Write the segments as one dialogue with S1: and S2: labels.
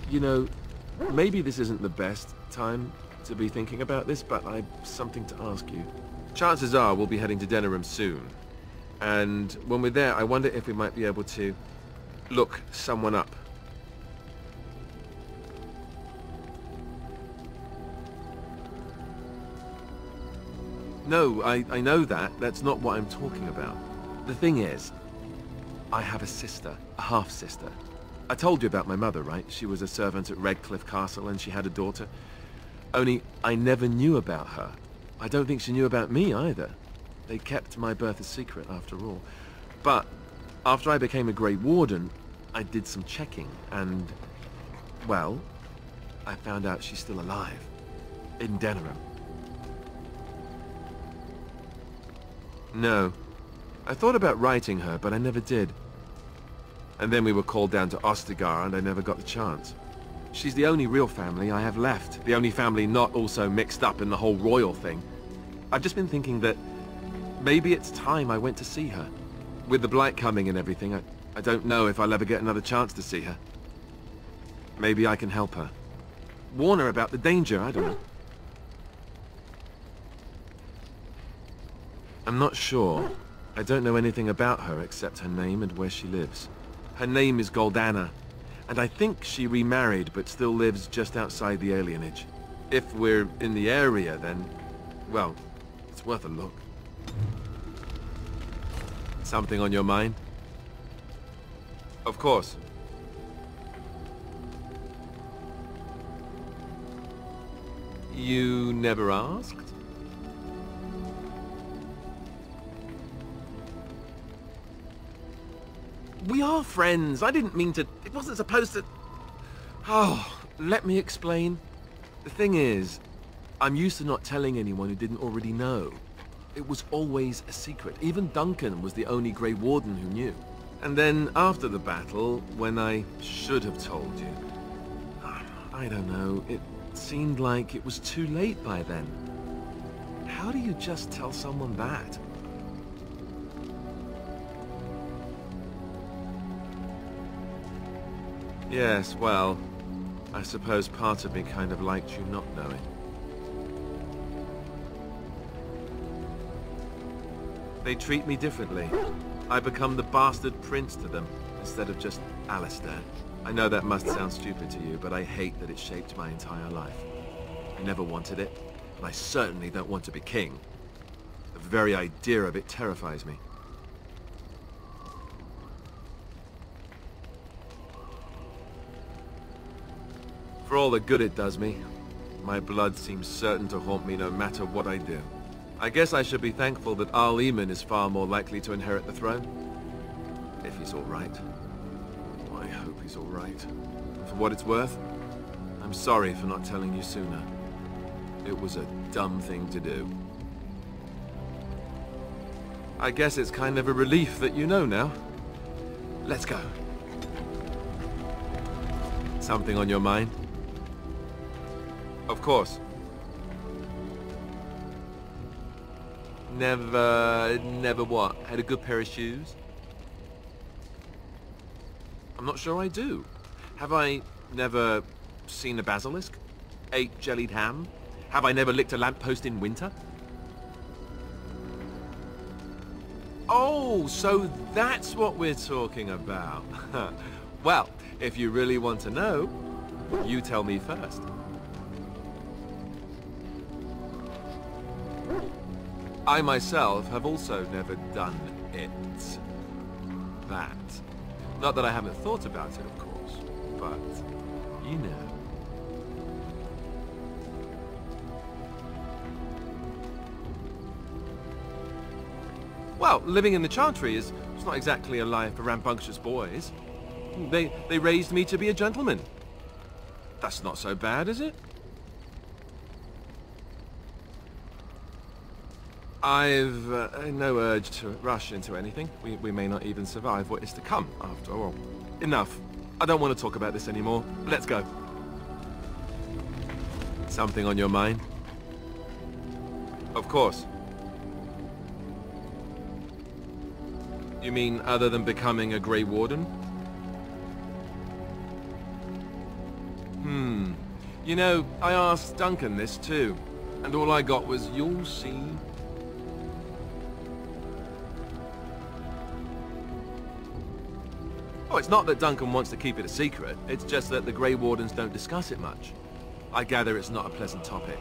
S1: You know, maybe this isn't the best time to be thinking about this, but I've something to ask you. Chances are we'll be heading to Denerim soon. And when we're there, I wonder if we might be able to look someone up. No, I know that. That's not what I'm talking about. The thing is, I have a sister, a half-sister. I told you about my mother, right? She was a servant at Redcliffe Castle and she had a daughter. Only, I never knew about her. I don't think she knew about me either. They kept my birth a secret after all. But after I became a Grey Warden, I did some checking and, well, I found out she's still alive. In Denerim. No. I thought about writing her, but I never did. And then we were called down to Ostagar, and I never got the chance. She's the only real family I have left. The only family not also mixed up in the whole royal thing. I've just been thinking that maybe it's time I went to see her. With the blight coming and everything, I don't know if I'll ever get another chance to see her. Maybe I can help her. Warn her about the danger, I don't know. I'm not sure. I don't know anything about her except her name and where she lives. Her name is Goldana, and I think she remarried but still lives just outside the alienage. If we're in the area, then, well, it's worth a look. Something on your mind? Of course. You never asked? We are friends. I didn't mean to... It wasn't supposed to... Oh, let me explain. The thing is, I'm used to not telling anyone who didn't already know. It was always a secret. Even Duncan was the only Grey Warden who knew. And then, after the battle, when I should have told you... I don't know, it seemed like it was too late by then. How do you just tell someone that? Yes, well, I suppose part of me kind of liked you not knowing. They treat me differently. I become the bastard prince to them, instead of just Alistair. I know that must sound stupid to you, but I hate that it shaped my entire life. I never wanted it, and I certainly don't want to be king. The very idea of it terrifies me. For all the good it does me, my blood seems certain to haunt me no matter what I do. I guess I should be thankful that Arl Eamon is far more likely to inherit the throne. If he's all right. I hope he's all right. For what it's worth, I'm sorry for not telling you sooner. It was a dumb thing to do. I guess it's kind of a relief that you know now. Let's go. Something on your mind? Of course. Never what? Had a good pair of shoes? I'm not sure I do. Have I never seen a basilisk? Ate jellied ham? Have I never licked a lamppost in winter? Oh, so that's what we're talking about. Well, if you really want to know, you tell me first. I myself have also never done it. That. Not that I haven't thought about it, of course, but you know. Well, living in the Chantry is not exactly a life for rambunctious boys. They raised me to be a gentleman. That's not so bad, is it? I've no urge to rush into anything. We may not even survive what is to come, after all. Enough. I don't want to talk about this anymore. Let's go. Something on your mind? Of course. You mean other than becoming a Grey Warden? You know, I asked Duncan this too, and all I got was, "You'll see." Oh, it's not that Duncan wants to keep it a secret. It's just that the Grey Wardens don't discuss it much. I gather it's not a pleasant topic.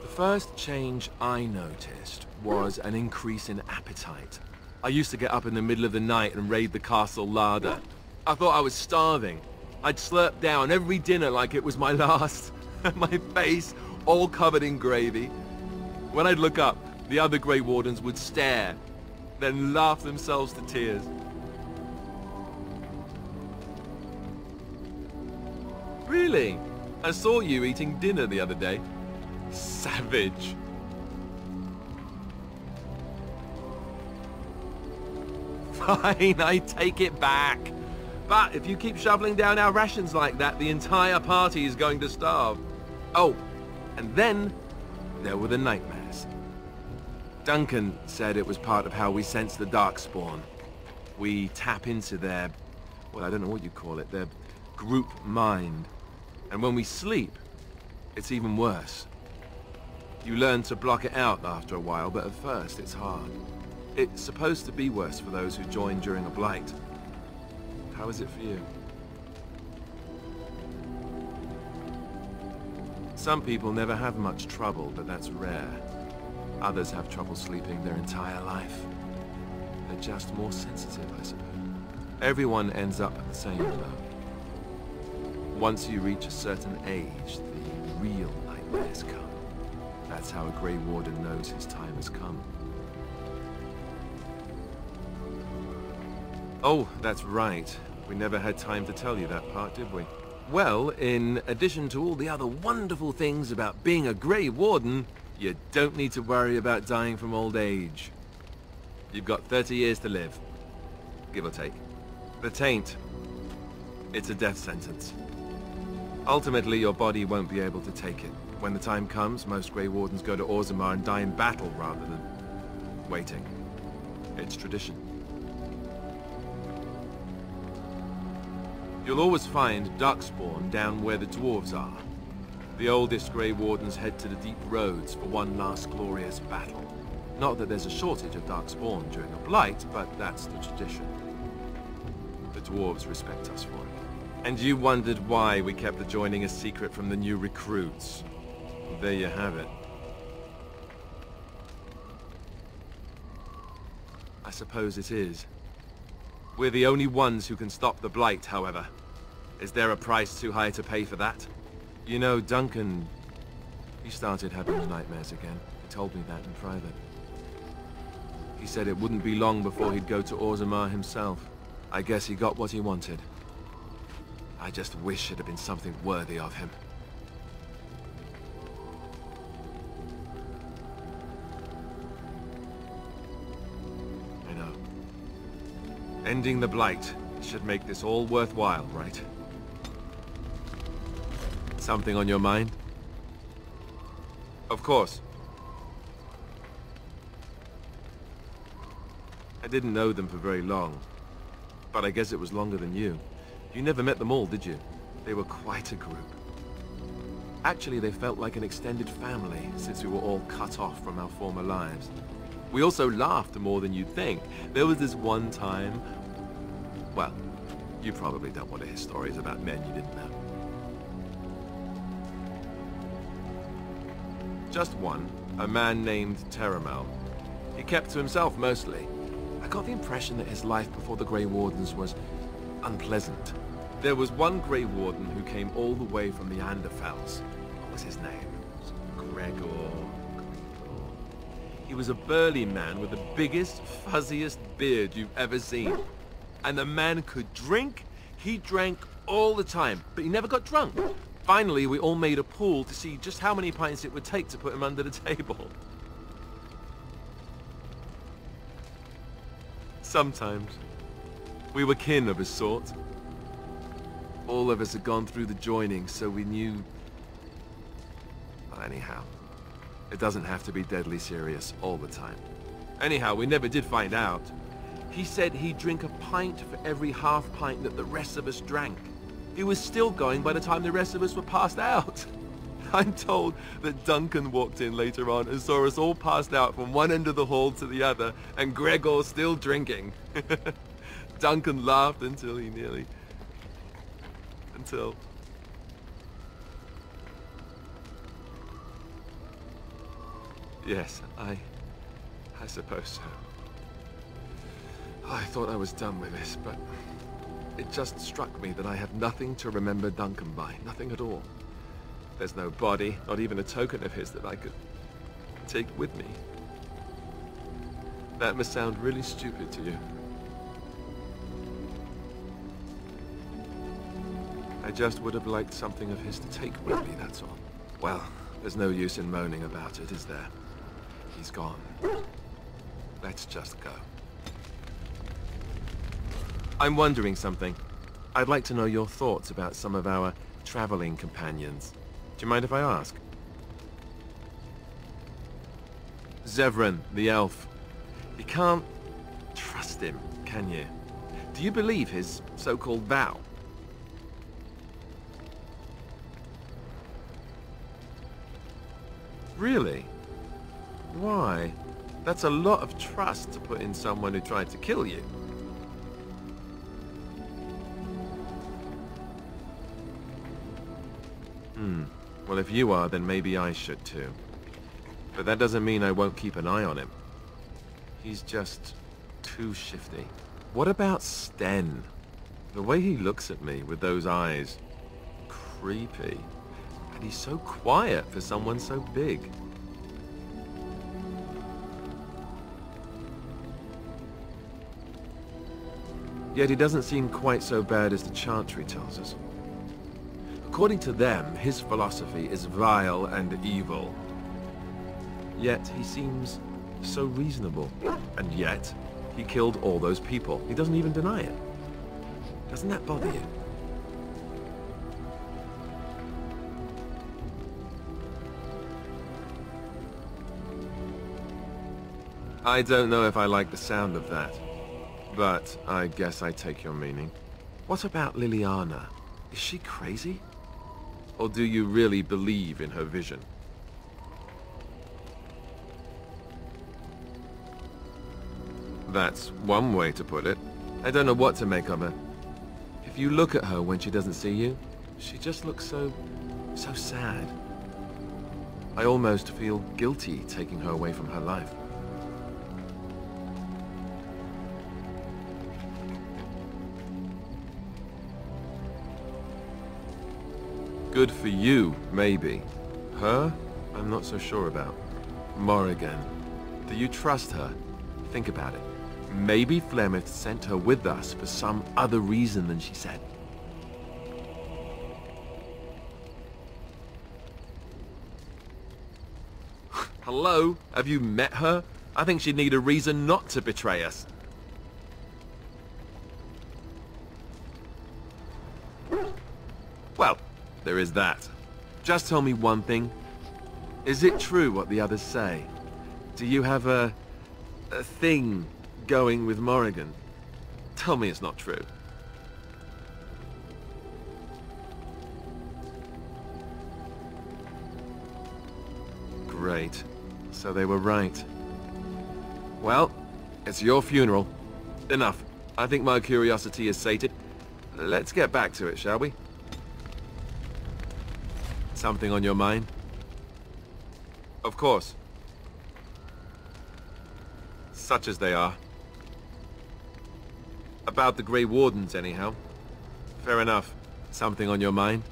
S1: The first change I noticed was an increase in appetite. I used to get up in the middle of the night and raid the castle larder. I thought I was starving. I'd slurp down every dinner like it was my last. My face all covered in gravy. When I'd look up, the other Grey Wardens would stare, then laugh themselves to tears. Really? I saw you eating dinner the other day. Savage. Fine, I take it back. But if you keep shoveling down our rations like that, the entire party is going to starve. Oh, and then there were the nightmares. Duncan said it was part of how we sense the Darkspawn. We tap into their, well, I don't know what you call it, their group mind. And when we sleep, it's even worse. You learn to block it out after a while, but at first it's hard. It's supposed to be worse for those who join during a blight. How is it for you? Some people never have much trouble, but that's rare. Others have trouble sleeping their entire life. They're just more sensitive, I suppose. Everyone ends up at the same though. Once you reach a certain age, the real nightmares come. That's how a Grey Warden knows his time has come. Oh, that's right. We never had time to tell you that part, did we? Well, in addition to all the other wonderful things about being a Grey Warden, you don't need to worry about dying from old age. You've got 30 years to live, give or take. The taint, it's a death sentence. Ultimately, your body won't be able to take it. When the time comes, most Grey Wardens go to Orzammar and die in battle rather than waiting. It's tradition. You'll always find Darkspawn down where the Dwarves are. The oldest Grey Wardens head to the deep roads for one last glorious battle. Not that there's a shortage of Darkspawn during a blight, but that's the tradition. The Dwarves respect us for it. And you wondered why we kept the joining a secret from the new recruits. There you have it. I suppose it is. We're the only ones who can stop the blight, however. Is there a price too high to pay for that? You know, Duncan, he started having nightmares again. He told me that in private. He said it wouldn't be long before he'd go to Orzammar himself. I guess he got what he wanted. I just wish it had been something worthy of him. I know. Ending the blight should make this all worthwhile, right? Something on your mind? Of course. I didn't know them for very long, but I guess it was longer than you. You never met them all, did you? They were quite a group. Actually, they felt like an extended family, since we were all cut off from our former lives. We also laughed more than you'd think. There was this one time... Well, you probably don't want to hear stories about men you didn't know. Just one, a man named Terramel. He kept to himself mostly. I got the impression that his life before the Grey Wardens was unpleasant. There was one Grey Warden who came all the way from the Anderfells. What was his name? Gregor. He was a burly man with the biggest, fuzziest beard you've ever seen. And the man could drink. He drank all the time, but he never got drunk. Finally, we all made a pool to see just how many pints it would take to put him under the table. Sometimes. We were kin of a sort. All of us had gone through the joining, so we knew... Well, anyhow, it doesn't have to be deadly serious all the time. Anyhow, we never did find out. He said he'd drink a pint for every half pint that the rest of us drank. He was still going by the time the rest of us were passed out. I'm told that Duncan walked in later on and saw us all passed out from one end of the hall to the other, and Gregor still drinking. Duncan laughed until he nearly... until... Yes, I suppose so. I thought I was done with this, but it just struck me that I have nothing to remember Duncan by. Nothing at all. There's no body, not even a token of his that I could take with me. That must sound really stupid to you. I just would have liked something of his to take with me, that's all. Well, there's no use in moaning about it, is there? He's gone. Let's just go. I'm wondering something. I'd like to know your thoughts about some of our traveling companions. Do you mind if I ask? Zevran, the elf. You can't trust him, can you? Do you believe his so-called vow? Really? Why? That's a lot of trust to put in someone who tried to kill you. Well, if you are, then maybe I should too. But that doesn't mean I won't keep an eye on him. He's just too shifty. What about Sten? The way he looks at me with those eyes. Creepy. And he's so quiet for someone so big. Yet he doesn't seem quite so bad as the Chantry tells us. According to them, his philosophy is vile and evil. Yet he seems so reasonable. And yet, he killed all those people. He doesn't even deny it. Doesn't that bother you? I don't know if I like the sound of that, but I guess I take your meaning. What about Liliana? Is she crazy? Or do you really believe in her vision? That's one way to put it. I don't know what to make of her. If you look at her when she doesn't see you, she just looks so sad. I almost feel guilty taking her away from her life. Good for you, maybe. Her? I'm not so sure about. Morrigan. Do you trust her? Think about it. Maybe Flemeth sent her with us for some other reason than she said. Hello? Have you met her? I think she'd need a reason not to betray us. Well, there is that. Just tell me one thing. Is it true what the others say? Do you have a thing going with Morrigan? Tell me it's not true. Great. So they were right. Well, it's your funeral. Enough. I think my curiosity is sated. Let's get back to it, shall we? Something on your mind? Of course. Such as they are. About the Grey Wardens, anyhow. Fair enough. Something on your mind?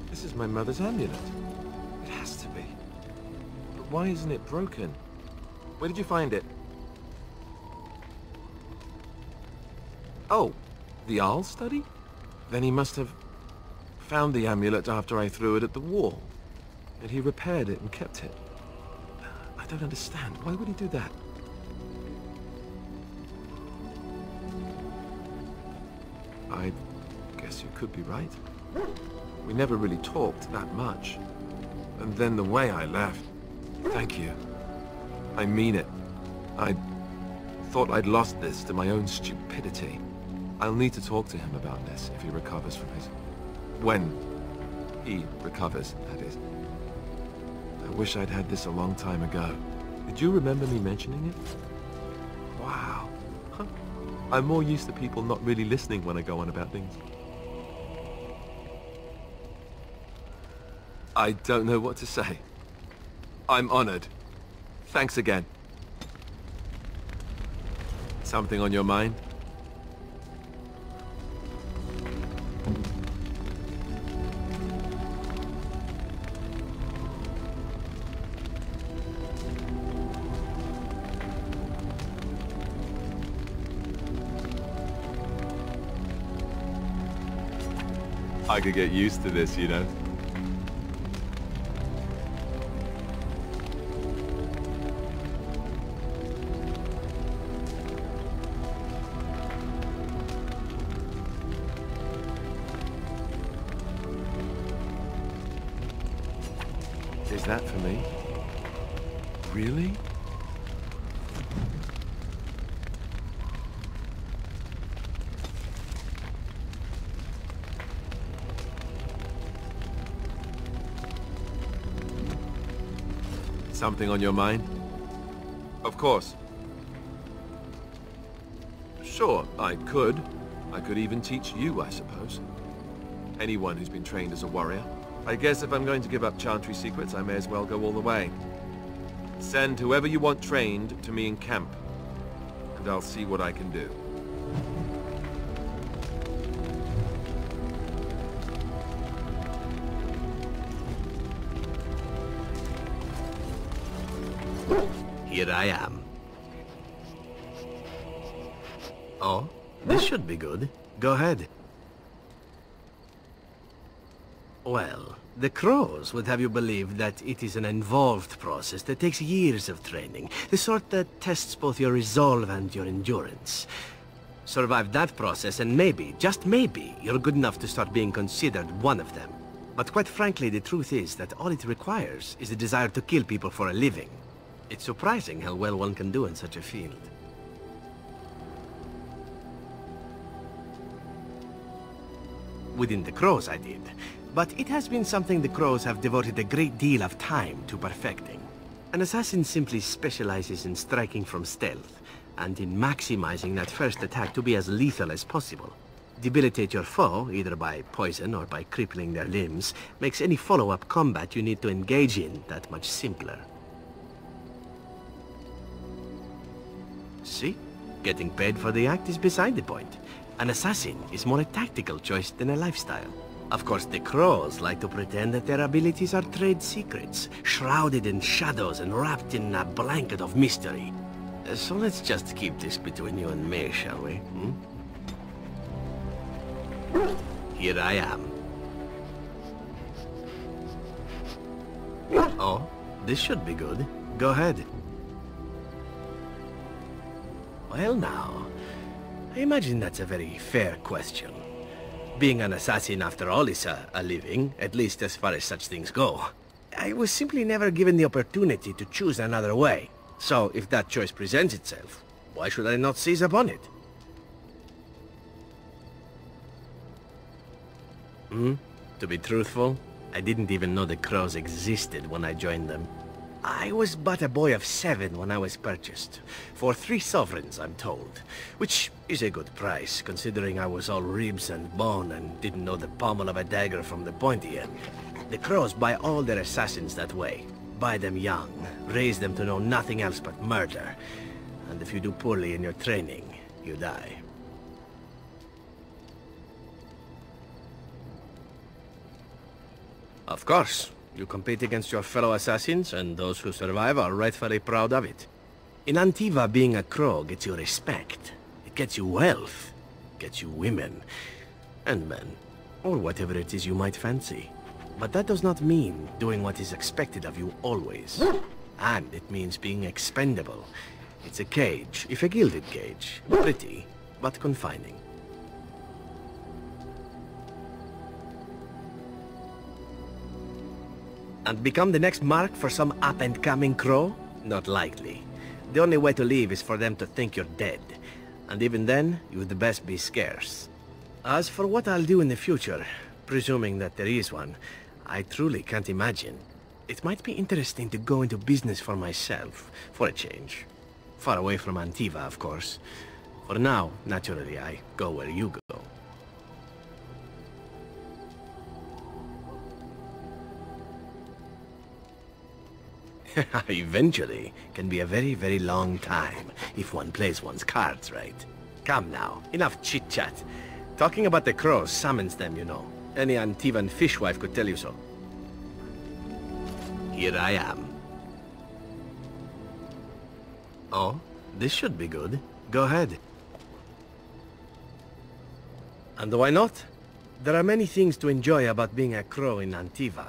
S1: This is my mother's amulet. It has to be. But why isn't it broken? Where did you find it? Oh, the Arl study? Then he must have found the amulet after I threw it at the wall. And he repaired it and kept it. I don't understand. Why would he do that? guess you could be right. We never really talked that much. And then the way I left... Thank you. I mean it. I thought I'd lost this to my own stupidity. I'll need to talk to him about this if he recovers from his... When he recovers, that is. I wish I'd had this a long time ago. Did you remember me mentioning it? Wow. Huh. I'm more used to people not really listening when I go on about things. I don't know what to say. I'm honored. Thanks again. Something on your mind? I could get used to this, you know. Is that for me? Really? Something on your mind? Of course. Sure, I could. I could even teach you, I suppose. Anyone who's been trained as a warrior. I guess if I'm going to give up Chantry secrets, I may as well go all the way. Send whoever you want trained to me in camp, and I'll see what I can do.
S2: Here I am. Oh, this should be good. Go ahead. Well, the crows would have you believe that it is an involved process that takes years of training. The sort that tests both your resolve and your endurance. Survive that process and maybe, just maybe, you're good enough to start being considered one of them. But quite frankly, the truth is that all it requires is a desire to kill people for a living. It's surprising how well one can do in such a field. Within the crows, I did. But it has been something the crows have devoted a great deal of time to perfecting. An assassin simply specializes in striking from stealth, and in maximizing that first attack to be as lethal as possible. Debilitate your foe, either by poison or by crippling their limbs, makes any follow-up combat you need to engage in that much simpler. See? Getting paid for the act is beside the point. An assassin is more a tactical choice than a lifestyle. Of course, the crows like to pretend that their abilities are trade secrets, shrouded in shadows and wrapped in a blanket of mystery. So let's just keep this between you and me, shall we? Here I am. Oh, this should be good. Go ahead. Well now, I imagine that's a very fair question. Being an assassin, after all, is a living, at least as far as such things go. I was simply never given the opportunity to choose another way. So, if that choice presents itself, why should I not seize upon it? To be truthful, I didn't even know the crows existed when I joined them. I was but a boy of 7 when I was purchased. For 3 sovereigns, I'm told. Which is a good price, considering I was all ribs and bone and didn't know the pommel of a dagger from the pointy end. The crows buy all their assassins that way. Buy them young, raise them to know nothing else but murder. And if you do poorly in your training, you die. Of course. You compete against your fellow assassins, and those who survive are rightfully proud of it. In Antiva, being a crow gets you respect. It gets you wealth. Gets you women. And men. Or whatever it is you might fancy. But that does not mean doing what is expected of you always. And it means being expendable. It's a cage, if a gilded cage. Pretty, but confining. And become the next mark for some up-and-coming crow? Not likely. The only way to leave is for them to think you're dead. And even then, you'd best be scarce. As for what I'll do in the future, presuming that there is one, I truly can't imagine. It might be interesting to go into business for myself, for a change. Far away from Antiva, of course. For now, naturally, I go where you go. Eventually can be a very, very long time if one plays one's cards right. Come now, enough chit-chat. Talking about the crows summons them, you know. Any Antivan fishwife could tell you so. Here I am. Oh, this should be good. Go ahead. And why not? There are many things to enjoy about being a crow in Antiva.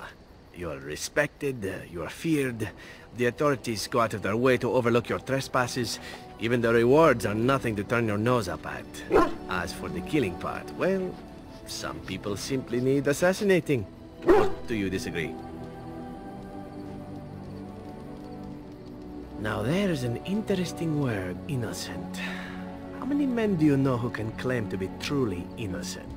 S2: You are respected, you are feared, the authorities go out of their way to overlook your trespasses, even the rewards are nothing to turn your nose up at. As for the killing part, well, some people simply need assassinating. Or do you disagree? Now there's an interesting word, innocent. How many men do you know who can claim to be truly innocent?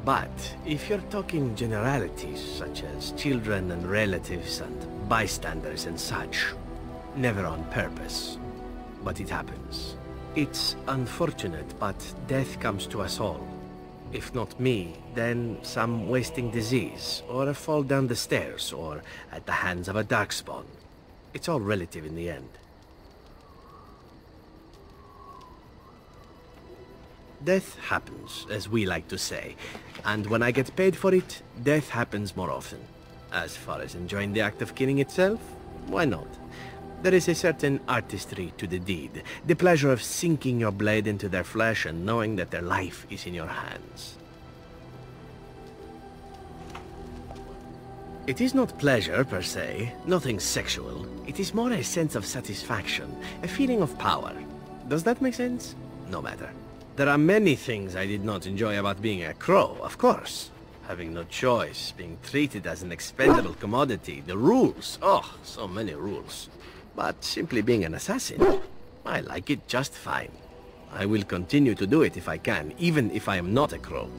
S2: But if you're talking generalities, such as children and relatives and bystanders and such, never on purpose. But it happens. It's unfortunate, but death comes to us all. If not me, then some wasting disease, or a fall down the stairs, or at the hands of a darkspawn. It's all relative in the end. Death happens, as we like to say, and when I get paid for it, death happens more often. As far as enjoying the act of killing itself, why not? There is a certain artistry to the deed, the pleasure of sinking your blade into their flesh and knowing that their life is in your hands. It is not pleasure, per se, nothing sexual. It is more a sense of satisfaction, a feeling of power. Does that make sense? No matter. There are many things I did not enjoy about being a crow, of course. Having no choice, being treated as an expendable commodity, the rules, oh, so many rules. But simply being an assassin, I like it just fine. I will continue to do it if I can, even if I am not a crow.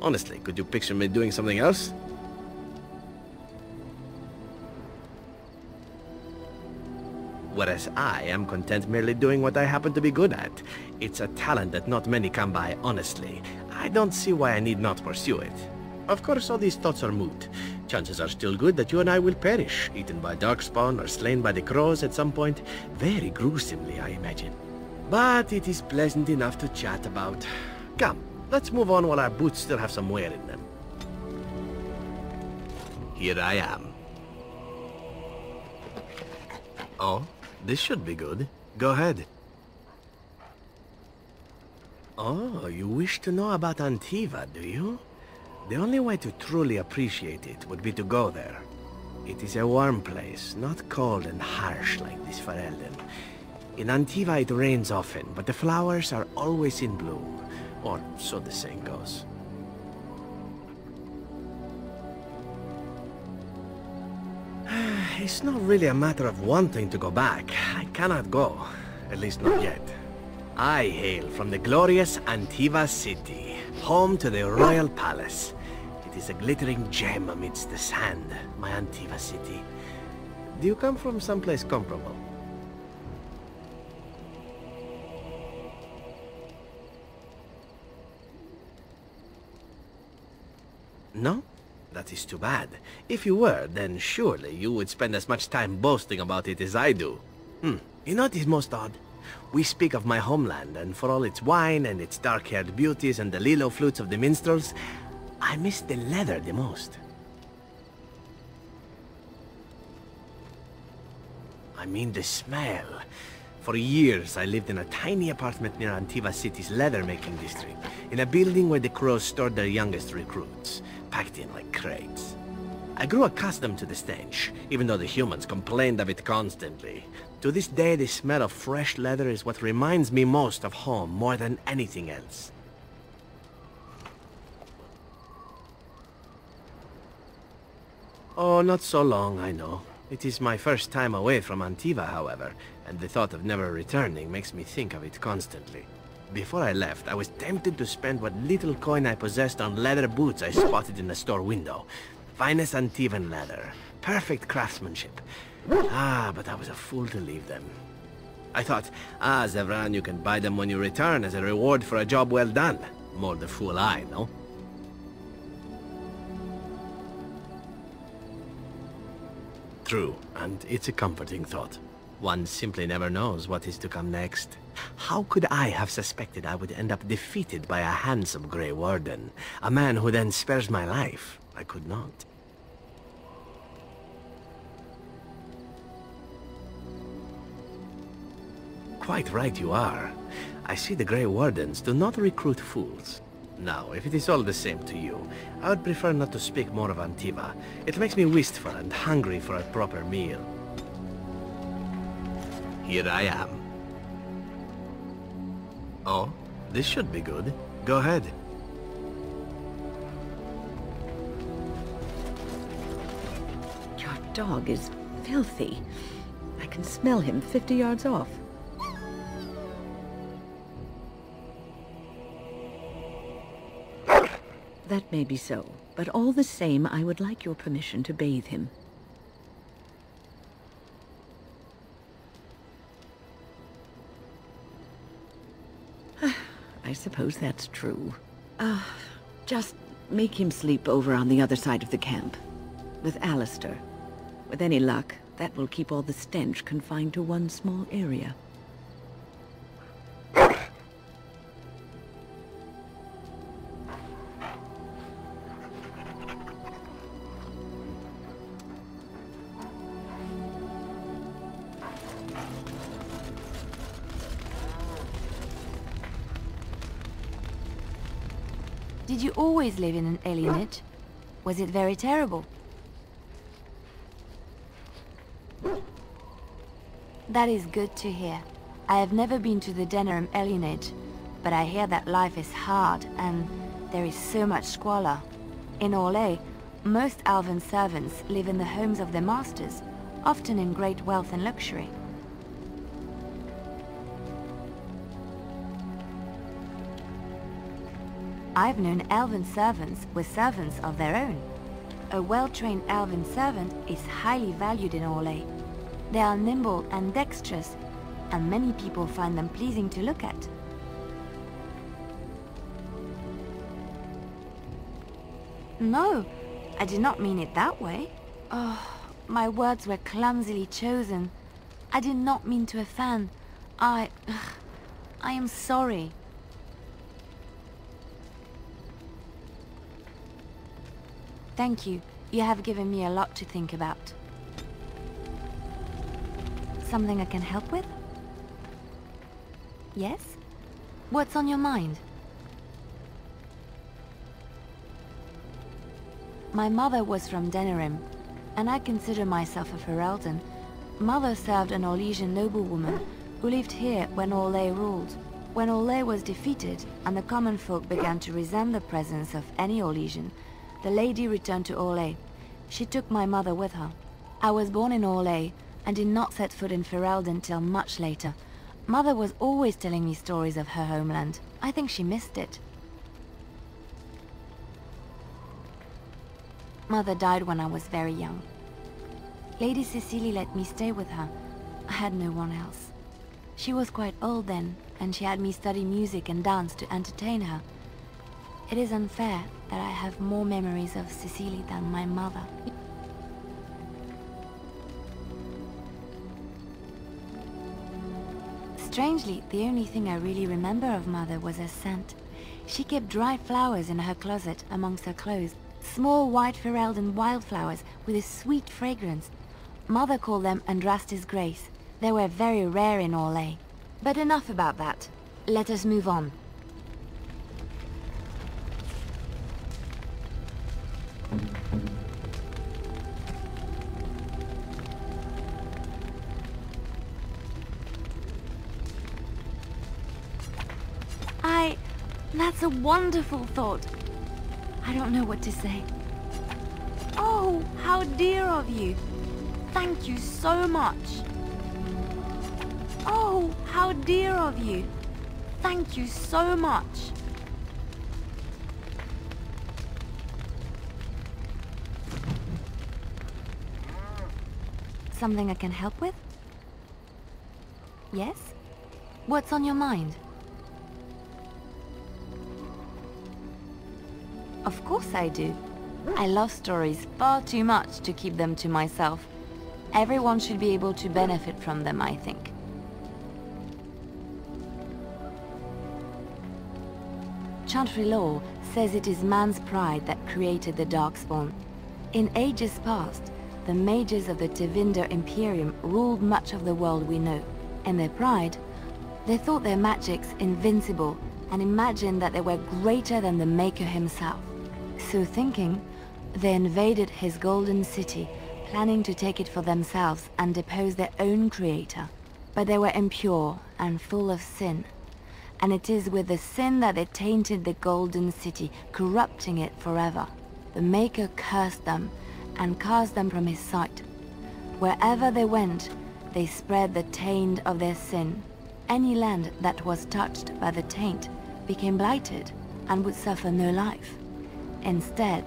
S2: Honestly, could you picture me doing something else? Whereas I am content merely doing what I happen to be good at. It's a talent that not many come by, honestly. I don't see why I need not pursue it. Of course, all these thoughts are moot. Chances are still good that you and I will perish, eaten by darkspawn or slain by the crows at some point. Very gruesomely, I imagine. But it is pleasant enough to chat about. Come, let's move on while our boots still have some wear in them. Here I am. Oh? This should be good. Go ahead. Oh, you wish to know about Antiva, do you? The only way to truly appreciate it would be to go there. It is a warm place, not cold and harsh like this Ferelden. In Antiva it rains often, but the flowers are always in bloom. Or so the saying goes. It's not really a matter of wanting to go back. I cannot go. At least not yet. I hail from the glorious Antiva city, home to the royal palace. It is a glittering gem amidst the sand, my Antiva city. Do you come from someplace comparable? No? That is too bad. If you were, then surely you would spend as much time boasting about it as I do. You know what is most odd? We speak of my homeland, and for all its wine and its dark-haired beauties and the lilo flutes of the minstrels, I miss the leather the most. I mean the smell. For years, I lived in a tiny apartment near Antiva City's leather-making district, in a building where the crows stored their youngest recruits, packed in like crates. I grew accustomed to the stench, even though the humans complained of it constantly. To this day, the smell of fresh leather is what reminds me most of home more than anything else. Oh, not so long, I know. It is my first time away from Antiva, however, and the thought of never returning makes me think of it constantly. Before I left, I was tempted to spend what little coin I possessed on leather boots I spotted in the store window. Finest Antivan leather. Perfect craftsmanship. But I was a fool to leave them. I thought, Zevran, you can buy them when you return as a reward for a job well done. More the fool I, no? True, and it's a comforting thought. One simply never knows what is to come next. How could I have suspected I would end up defeated by a handsome Grey Warden? A man who then spares my life? I could not. Quite right you are. I see the Grey Wardens do not recruit fools. Now, if it is all the same to you, I would prefer not to speak more of Antiva. It makes me wistful and hungry for a proper meal. Here I am. Oh, this should be good. Go ahead.
S3: Your dog is filthy. I can smell him 50 yards off. That may be so, but all the same, I would like your permission to bathe him. I suppose that's true. Just make him sleep over on the other side of the camp, with Alistair. With any luck, that will keep all the stench confined to one small area.
S4: Did you always live in an alienage? Was it very terrible? That is good to hear. I have never been to the Denerim alienage, but I hear that life is hard and there is so much squalor. In Orlais, most elven servants live in the homes of their masters, often in great wealth and luxury. I've known elven servants with servants of their own. A well-trained elven servant is highly valued in Orlais. They are nimble and dexterous, and many people find them pleasing to look at. No, I did not mean it that way. Oh, my words were clumsily chosen. I did not mean to offend. I am sorry. Thank you. You have given me a lot to think about. Something I can help with? Yes? What's on your mind? My mother was from Denerim, and I consider myself a Ferelden. Mother served an Orlesian noblewoman who lived here when Orlais ruled. When Orlais was defeated and the common folk began to resent the presence of any Orlesian, the lady returned to Orlais. She took my mother with her. I was born in Orlais and did not set foot in Ferelden till much later. Mother was always telling me stories of her homeland. I think she missed it. Mother died when I was very young. Lady Cecily let me stay with her. I had no one else. She was quite old then, and she had me study music and dance to entertain her. It is unfair that I have more memories of Cecily than my mother. Strangely, the only thing I really remember of Mother was her scent. She kept dried flowers in her closet amongst her clothes. Small white Ferelden wildflowers with a sweet fragrance. Mother called them Andrastis Grace. They were very rare in Orlais. But enough about that. Let us move on. That's a wonderful thought. I don't know what to say. Oh, Oh, how dear of you. Thank you so much. Oh, how dear of you. Thank you so much. Something I can help with? Yes? What's on your mind? Of course I do. I love stories far too much to keep them to myself. Everyone should be able to benefit from them, I think. Chantry law says it is man's pride that created the Darkspawn. In ages past, the mages of the Tevinder Imperium ruled much of the world we know. In their pride, they thought their magics invincible and imagined that they were greater than the Maker himself. So thinking, they invaded his golden city, planning to take it for themselves and depose their own creator. But they were impure and full of sin. And it is with the sin that they tainted the golden city, corrupting it forever. The Maker cursed them and cast them from his sight. Wherever they went, they spread the taint of their sin. Any land that was touched by the taint became blighted and would suffer no life. Instead,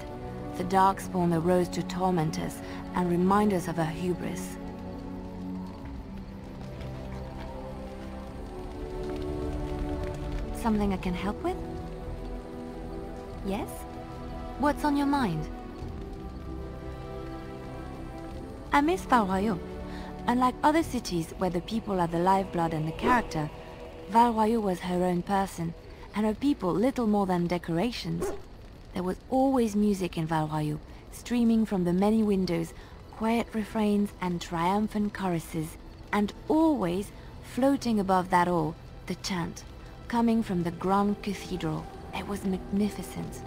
S4: the Darkspawn arose to torment us and remind us of our hubris. Something I can help with? Yes? What's on your mind? I miss Val Royeaux. Unlike other cities where the people are the lifeblood and the character, Val Royeaux was her own person, and her people little more than decorations. There was always music in Val Royeaux, streaming from the many windows, quiet refrains and triumphant choruses, and always, floating above that all, the chant, coming from the Grand Cathedral. It was magnificent.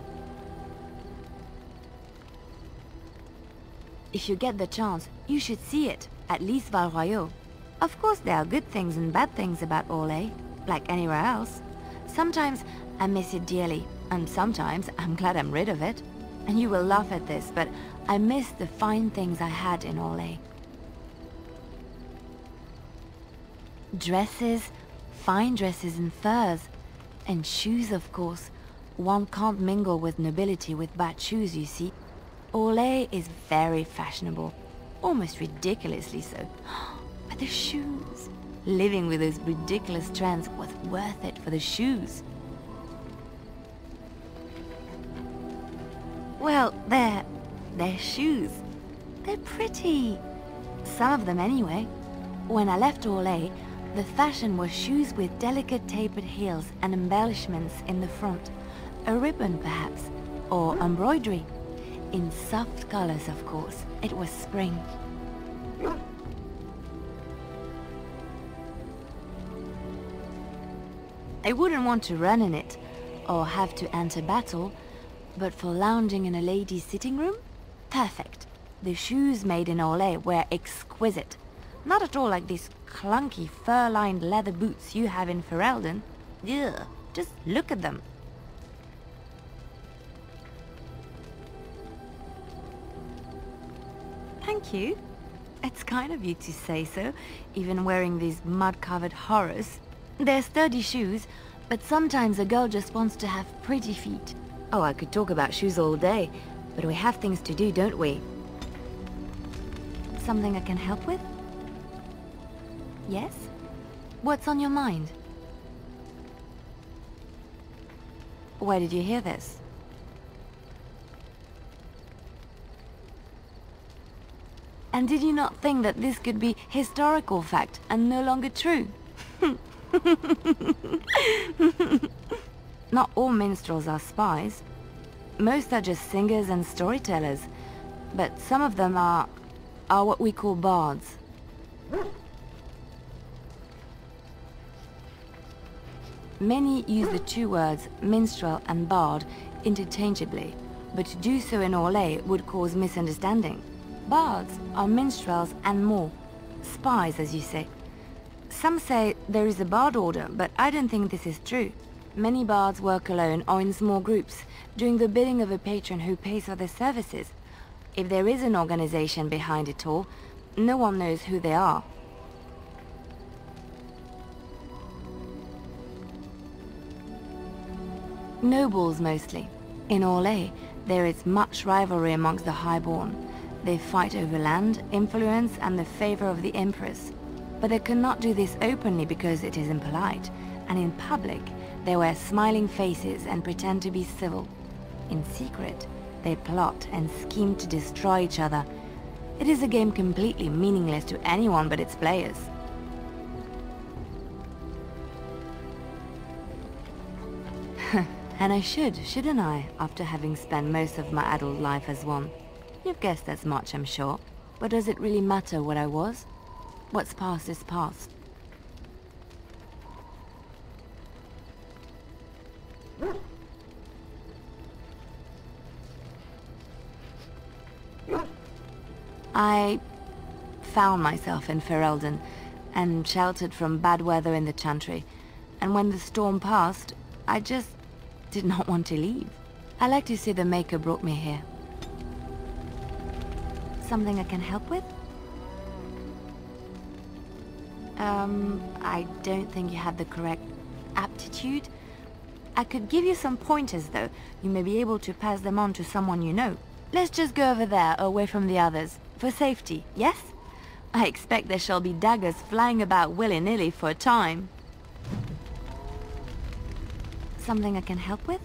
S4: If you get the chance, you should see it, at least Val Royeaux. Of course there are good things and bad things about Orlais, like anywhere else. Sometimes I miss it dearly, and sometimes I'm glad I'm rid of it. And you will laugh at this, but I miss the fine things I had in Orlais. Dresses, fine dresses and furs, and shoes of course. One can't mingle with nobility with bad shoes, you see. Orlais is very fashionable, almost ridiculously so. But the shoes! Living with those ridiculous trends was worth it for the shoes. Well, they're shoes. They're pretty. Some of them anyway. When I left Orlais, the fashion was shoes with delicate tapered heels and embellishments in the front. A ribbon perhaps, or embroidery. In soft colors, of course. It was spring. I wouldn't want to run in it, or have to enter battle, but for lounging in a lady's sitting room? Perfect. The shoes made in Orlais were exquisite. Not at all like these clunky fur-lined leather boots you have in Ferelden. Ugh, just look at them. Thank you. It's kind of you to say so, even wearing these mud-covered horrors. They're sturdy shoes, but sometimes a girl just wants to have pretty feet. Oh, I could talk about shoes all day, but we have things to do, don't we? Something I can help with? Yes? What's on your mind? Where did you hear this? And did you not think that this could be historical fact and no longer true? Not all minstrels are spies. Most are just singers and storytellers, but some of them are what we call bards. Many use the two words minstrel and bard interchangeably, but to do so in Orlais would cause misunderstanding. Bards are minstrels and more. Spies, as you say. Some say there is a bard order, but I don't think this is true. Many bards work alone or in small groups, doing the bidding of a patron who pays for their services. If there is an organization behind it all, no one knows who they are. Nobles mostly. In Orlais, there is much rivalry amongst the Highborn. They fight over land, influence, and the favor of the Empress. But they cannot do this openly because it is impolite, and in public, they wear smiling faces and pretend to be civil. In secret, they plot and scheme to destroy each other. It is a game completely meaningless to anyone but its players. And I shouldn't I, after having spent most of my adult life as one? You've guessed as much, I'm sure. But does it really matter what I was? What's past is past. I found myself in Ferelden, and sheltered from bad weather in the Chantry. And when the storm passed, I just did not want to leave. I like to see the Maker brought me here. Something I can help with? I don't think you have the correct aptitude. I could give you some pointers, though. You may be able to pass them on to someone you know. Let's just go over there, away from the others. For safety, yes? I expect there shall be daggers flying about willy-nilly for a time. Something I can help with?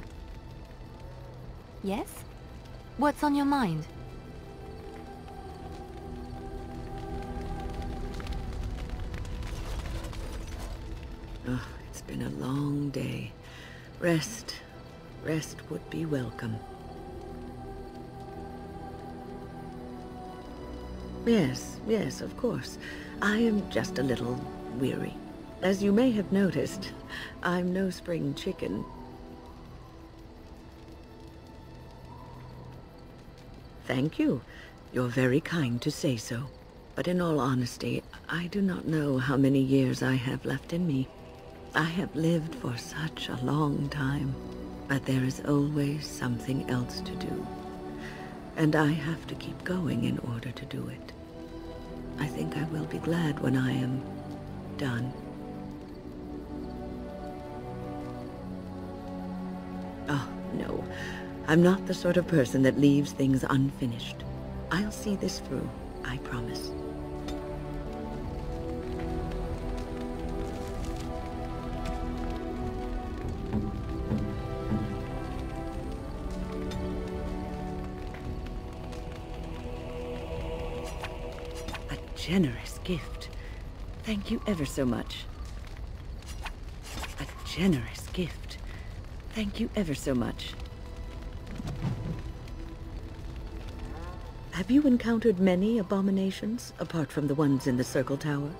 S4: Yes? What's on your mind?
S3: Oh, it's been a long day. Rest would be welcome. Yes, of course. I am just a little weary. As you may have noticed, I'm no spring chicken. Thank you. You're very kind to say so. But in all honesty, I do not know how many years I have left in me. I have lived for such a long time, but there is always something else to do. And I have to keep going in order to do it. I think I will be glad when I am done. Oh, no. I'm not the sort of person that leaves things unfinished. I'll see this through, I promise. A generous gift. Thank you ever so much. A generous gift. Thank you ever so much. Have you encountered many abominations, apart from the ones in the Circle Tower?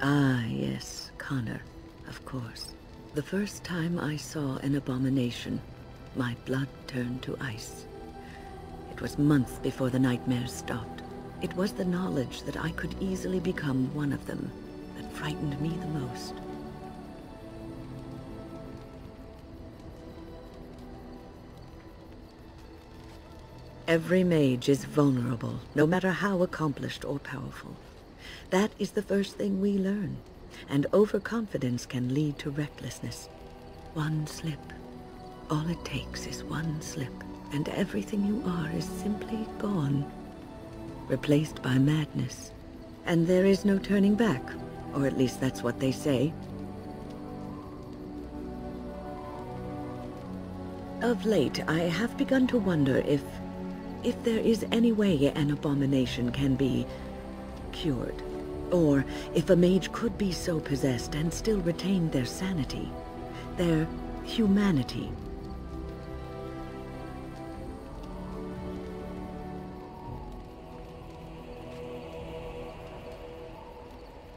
S3: Ah, yes, Connor, of course. The first time I saw an abomination, my blood turned to ice. It was months before the nightmares stopped. It was the knowledge that I could easily become one of them that frightened me the most. Every mage is vulnerable, no matter how accomplished or powerful. That is the first thing we learn, and overconfidence can lead to recklessness. One slip. All it takes is one slip, and everything you are is simply gone. Replaced by madness. And there is no turning back, or at least that's what they say. Of late, I have begun to wonder if there is any way an abomination can be cured, or if a mage could be so possessed and still retain their sanity, their humanity.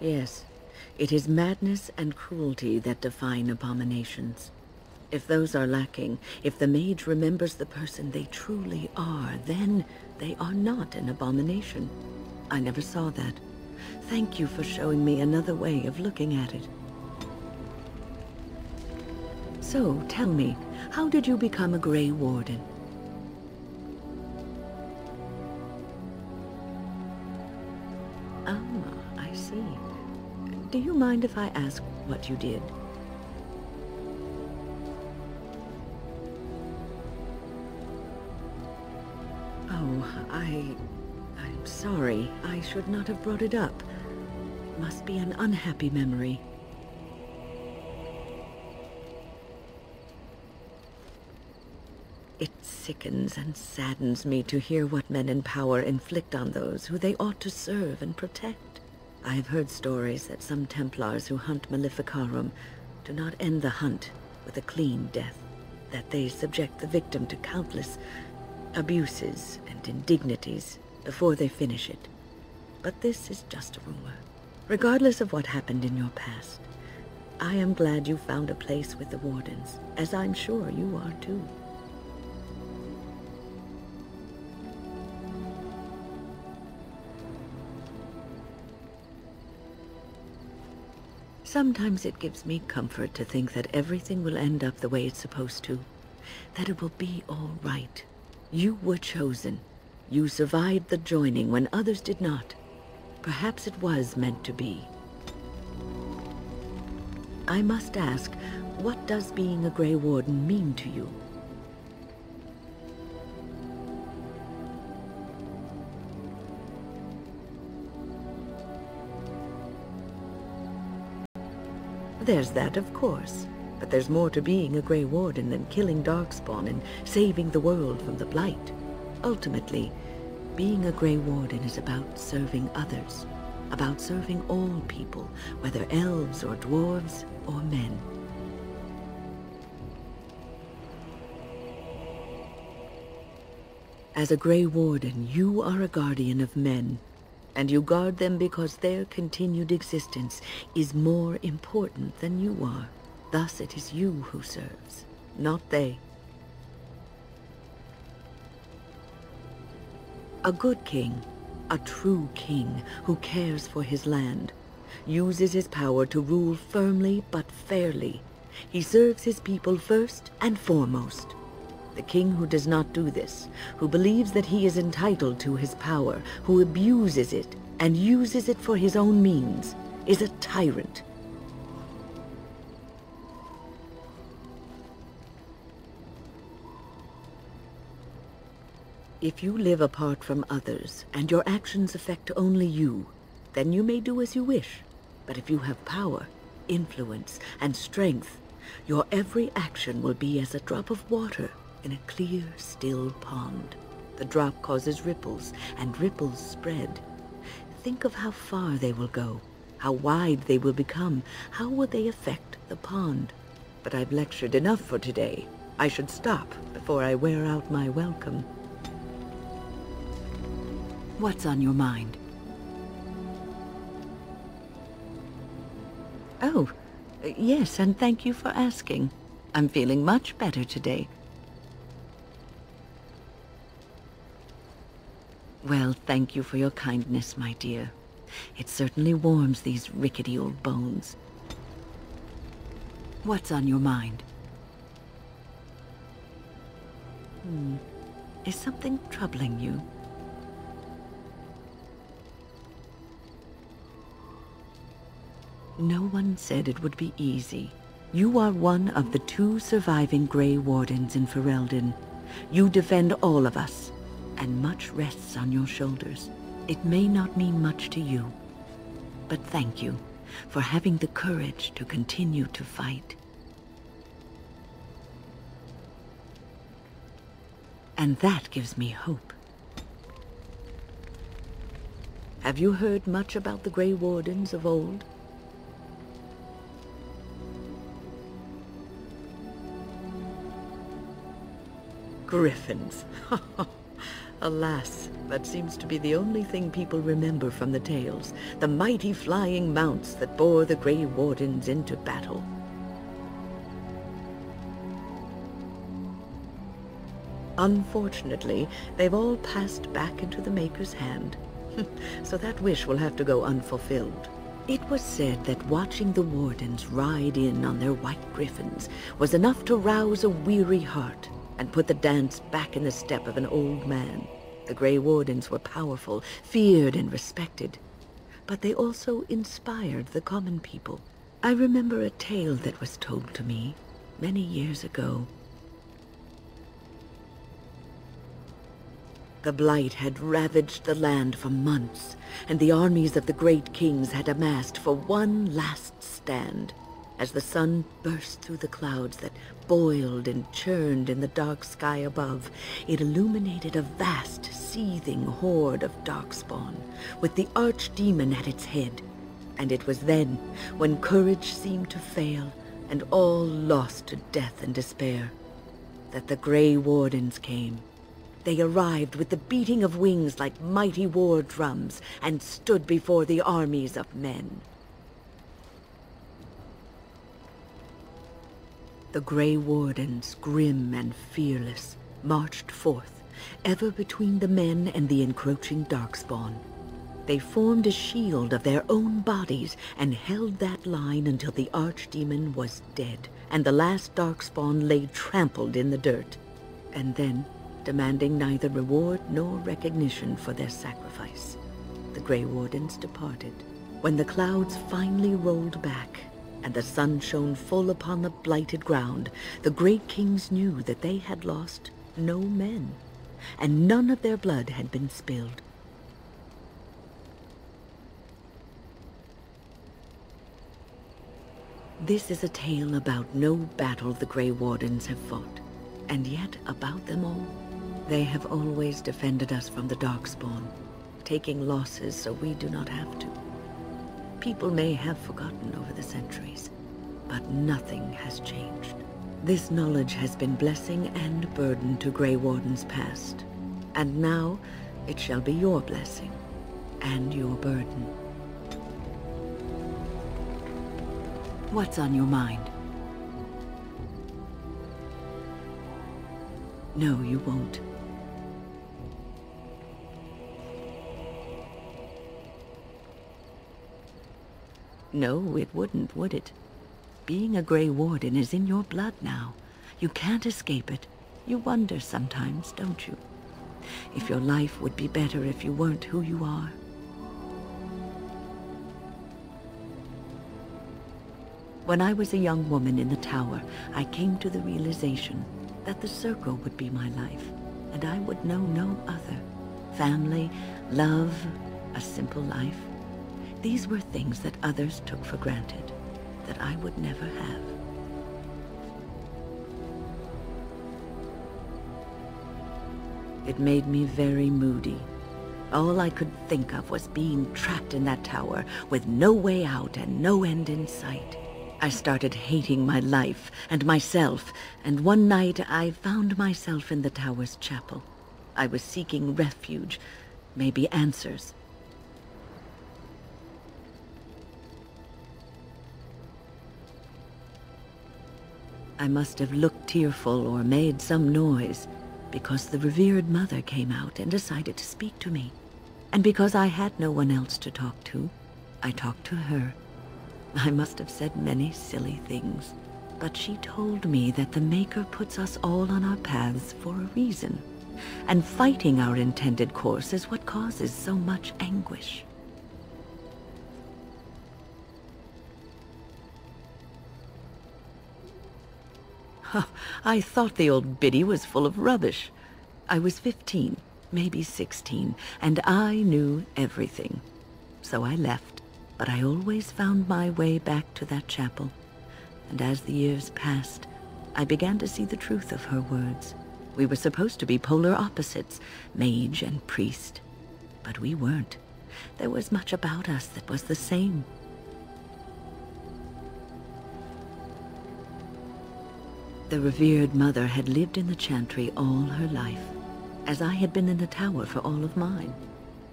S3: Yes, it is madness and cruelty that define abominations. If those are lacking, if the mage remembers the person they truly are, then they are not an abomination. I never saw that. Thank you for showing me another way of looking at it. So, tell me, how did you become a Grey Warden? Do you mind if I ask what you did? Oh, I'm sorry. I should not have brought it up. It must be an unhappy memory. It sickens and saddens me to hear what men in power inflict on those who they ought to serve and protect. I've heard stories that some Templars who hunt Maleficarum do not end the hunt with a clean death, that they subject the victim to countless abuses and indignities before they finish it. But this is just a rumor. Regardless of what happened in your past, I am glad you found a place with the Wardens, as I'm sure you are too. Sometimes it gives me comfort to think that everything will end up the way it's supposed to, that it will be all right. You were chosen. You survived the joining when others did not. Perhaps it was meant to be. I must ask, what does being a Grey Warden mean to you? There's that, of course. But there's more to being a Grey Warden than killing Darkspawn and saving the world from the Blight. Ultimately, being a Grey Warden is about serving others, about serving all people, whether elves or dwarves or men. As a Grey Warden, you are a guardian of men, and you guard them because their continued existence is more important than you are. Thus it is you who serves, not they. A good king, a true king who cares for his land, uses his power to rule firmly but fairly. He serves his people first and foremost. The king who does not do this, who believes that he is entitled to his power, who abuses it and uses it for his own means, is a tyrant. If you live apart from others, and your actions affect only you, then you may do as you wish. But if you have power, influence, and strength, your every action will be as a drop of water in a clear, still pond. The drop causes ripples, and ripples spread. Think of how far they will go, how wide they will become, how will they affect the pond. But I've lectured enough for today. I should stop before I wear out my welcome. What's on your mind? Oh, yes, and thank you for asking. I'm feeling much better today. Well, thank you for your kindness, my dear. It certainly warms these rickety old bones. What's on your mind? Is something troubling you? No one said it would be easy. You are one of the 2 surviving Grey Wardens in Ferelden. You defend all of us, and much rests on your shoulders. It may not mean much to you, but thank you for having the courage to continue to fight. And that gives me hope. Have you heard much about the Grey Wardens of old? Griffins. Alas, that seems to be the only thing people remember from the tales. The mighty flying mounts that bore the Grey Wardens into battle. Unfortunately, they've all passed back into the Maker's hand. So that wish will have to go unfulfilled. It was said that watching the Wardens ride in on their white griffins was enough to rouse a weary heart and put the dance back in the step of an old man. The Grey Wardens were powerful, feared and respected. but they also inspired the common people. I remember a tale that was told to me many years ago. The Blight had ravaged the land for months, and the armies of the great kings had amassed for one last stand. As the sun burst through the clouds that boiled and churned in the dark sky above, it illuminated a vast, seething horde of darkspawn, with the archdemon at its head. And it was then, when courage seemed to fail, and all lost to death and despair, that the Grey Wardens came. They arrived with the beating of wings like mighty war drums, and stood before the armies of men. The Grey Wardens, grim and fearless, marched forth, ever between the men and the encroaching darkspawn. They formed a shield of their own bodies and held that line until the archdemon was dead, and the last darkspawn lay trampled in the dirt. And then, demanding neither reward nor recognition for their sacrifice, the Grey Wardens departed. When the clouds finally rolled back, and the sun shone full upon the blighted ground, the great kings knew that they had lost no men, and none of their blood had been spilled. This is a tale about no battle the Grey Wardens have fought, and yet about them all. They have always defended us from the Darkspawn, taking losses so we do not have to. People may have forgotten over the centuries, but nothing has changed. This knowledge has been blessing and burden to Grey Wardens past, and now it shall be your blessing and your burden. What's on your mind? No, you won't. No, it wouldn't, would it? Being a Grey Warden is in your blood now. You can't escape it. You wonder sometimes, don't you? If your life would be better if you weren't who you are. When I was a young woman in the tower, I came to the realization that the circle would be my life, and I would know no other. Family, love, a simple life. These were things that others took for granted, that I would never have. It made me very moody. All I could think of was being trapped in that tower with no way out and no end in sight. I started hating my life and myself, and one night I found myself in the tower's chapel. I was seeking refuge, maybe answers. I must have looked tearful or made some noise, because the revered mother came out and decided to speak to me. And because I had no one else to talk to, I talked to her. I must have said many silly things, but she told me that the Maker puts us all on our paths for a reason, and fighting our intended course is what causes so much anguish. I thought the old biddy was full of rubbish. I was 15, maybe 16, and I knew everything. So I left, but I always found my way back to that chapel. And as the years passed, I began to see the truth of her words. We were supposed to be polar opposites, mage and priest. But we weren't. There was much about us that was the same. The revered mother had lived in the chantry all her life, as I had been in the tower for all of mine.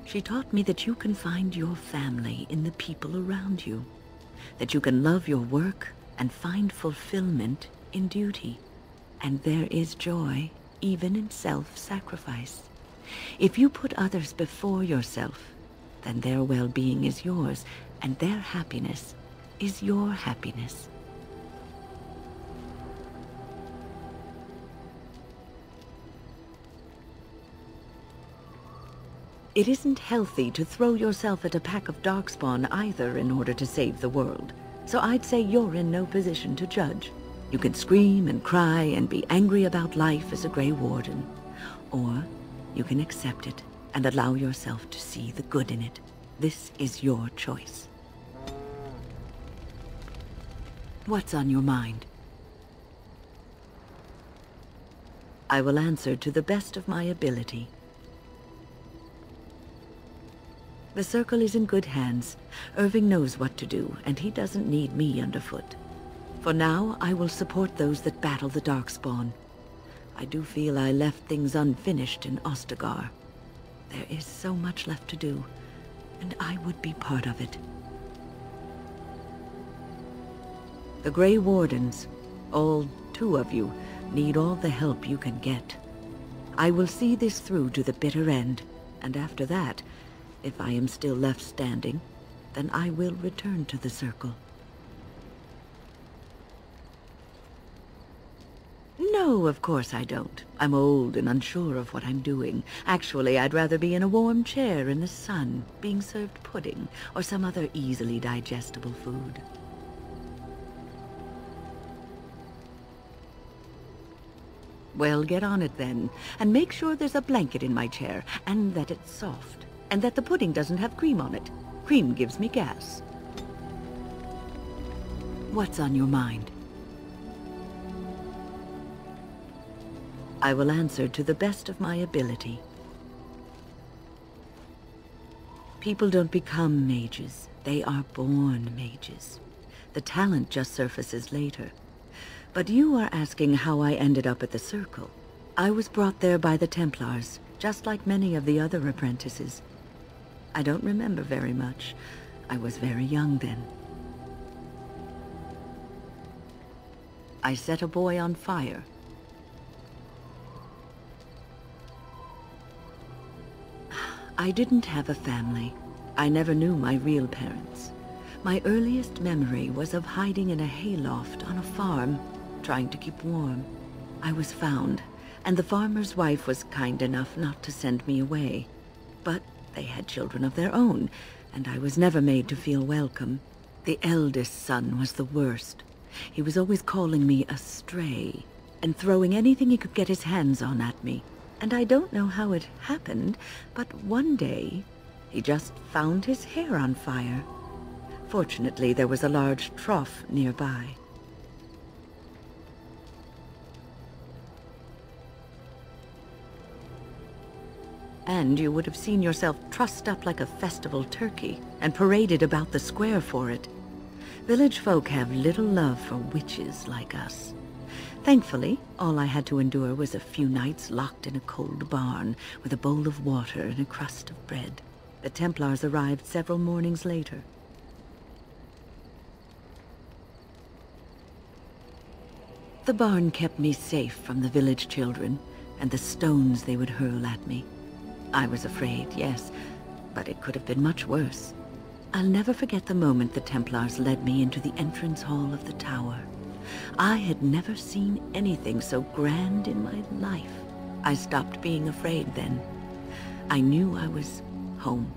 S3: She taught me that you can find your family in the people around you, that you can love your work and find fulfillment in duty, and there is joy even in self-sacrifice. If you put others before yourself, then their well-being is yours, and their happiness is your happiness. It isn't healthy to throw yourself at a pack of darkspawn either in order to save the world. So I'd say you're in no position to judge. You can scream and cry and be angry about life as a Grey Warden. Or you can accept it and allow yourself to see the good in it. This is your choice. What's on your mind? I will answer to the best of my ability. The Circle is in good hands. Irving knows what to do, and he doesn't need me underfoot. For now, I will support those that battle the Darkspawn. I do feel I left things unfinished in Ostagar. There is so much left to do, and I would be part of it. The Grey Wardens, all 2 of you, need all the help you can get. I will see this through to the bitter end, and after that, if I am still left standing, then I will return to the Circle. No, of course I don't. I'm old and unsure of what I'm doing. Actually, I'd rather be in a warm chair in the sun, being served pudding, or some other easily digestible food. Well, get on it then, and make sure there's a blanket in my chair, and that it's soft, and that the pudding doesn't have cream on it. Cream gives me gas. What's on your mind? I will answer to the best of my ability. People don't become mages. They are born mages. The talent just surfaces later. But you are asking how I ended up at the Circle. I was brought there by the Templars, just like many of the other apprentices. I don't remember very much. I was very young then. I set a boy on fire. I didn't have a family. I never knew my real parents. My earliest memory was of hiding in a hayloft on a farm, trying to keep warm. I was found, and the farmer's wife was kind enough not to send me away. But they had children of their own, and I was never made to feel welcome. The eldest son was the worst. He was always calling me a stray, and throwing anything he could get his hands on at me. And I don't know how it happened, but one day, he just found his hair on fire. Fortunately, there was a large trough nearby. And you would have seen yourself trussed up like a festival turkey and paraded about the square for it. Village folk have little love for witches like us. Thankfully, all I had to endure was a few nights locked in a cold barn with a bowl of water and a crust of bread. The Templars arrived several mornings later. The barn kept me safe from the village children and the stones they would hurl at me. I was afraid, yes, but it could have been much worse. I'll never forget the moment the Templars led me into the entrance hall of the tower. I had never seen anything so grand in my life. I stopped being afraid then. I knew I was home.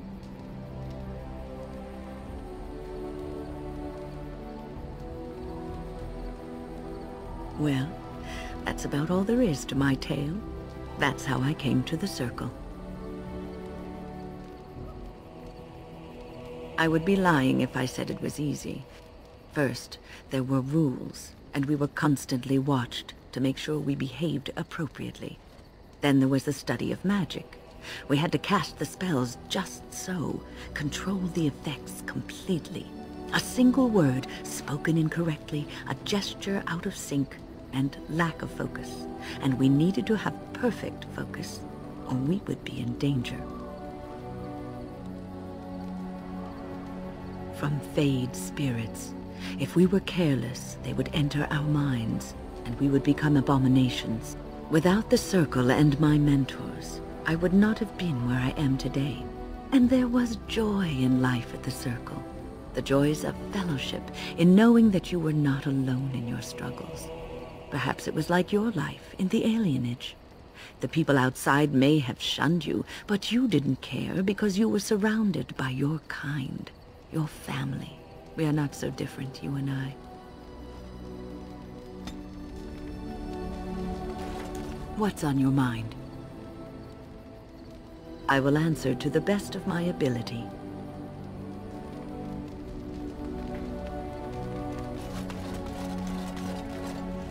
S3: Well, that's about all there is to my tale. That's how I came to the Circle. I would be lying if I said it was easy. First, there were rules, and we were constantly watched to make sure we behaved appropriately. Then there was the study of magic. We had to cast the spells just so, control the effects completely. A single word spoken incorrectly, a gesture out of sync, and lack of focus. And we needed to have perfect focus, or we would be in danger. From Fade spirits. If we were careless, they would enter our minds, and we would become abominations. Without the Circle and my mentors, I would not have been where I am today. And there was joy in life at the Circle. The joys of fellowship, in knowing that you were not alone in your struggles. Perhaps it was like your life in the alienage. The people outside may have shunned you, but you didn't care because you were surrounded by your kind, your family. We are not so different, you and I. What's on your mind? I will answer to the best of my ability.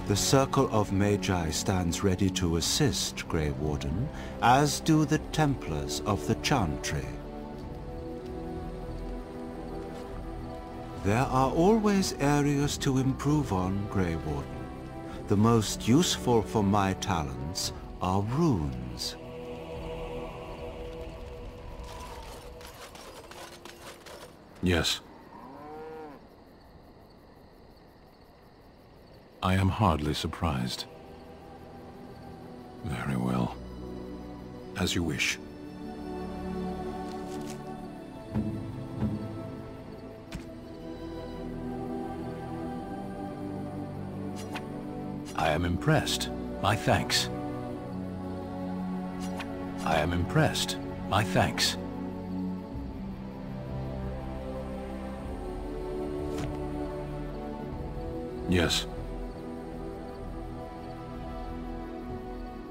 S5: The Circle of Magi stands ready to assist, Grey Warden, as do the Templars of the Chantry. There are always areas to improve on, Grey Warden. The most useful for my talents are runes.
S6: Yes. I am hardly surprised. Very well. As you wish. I am impressed. My thanks. I am impressed. My thanks. Yes.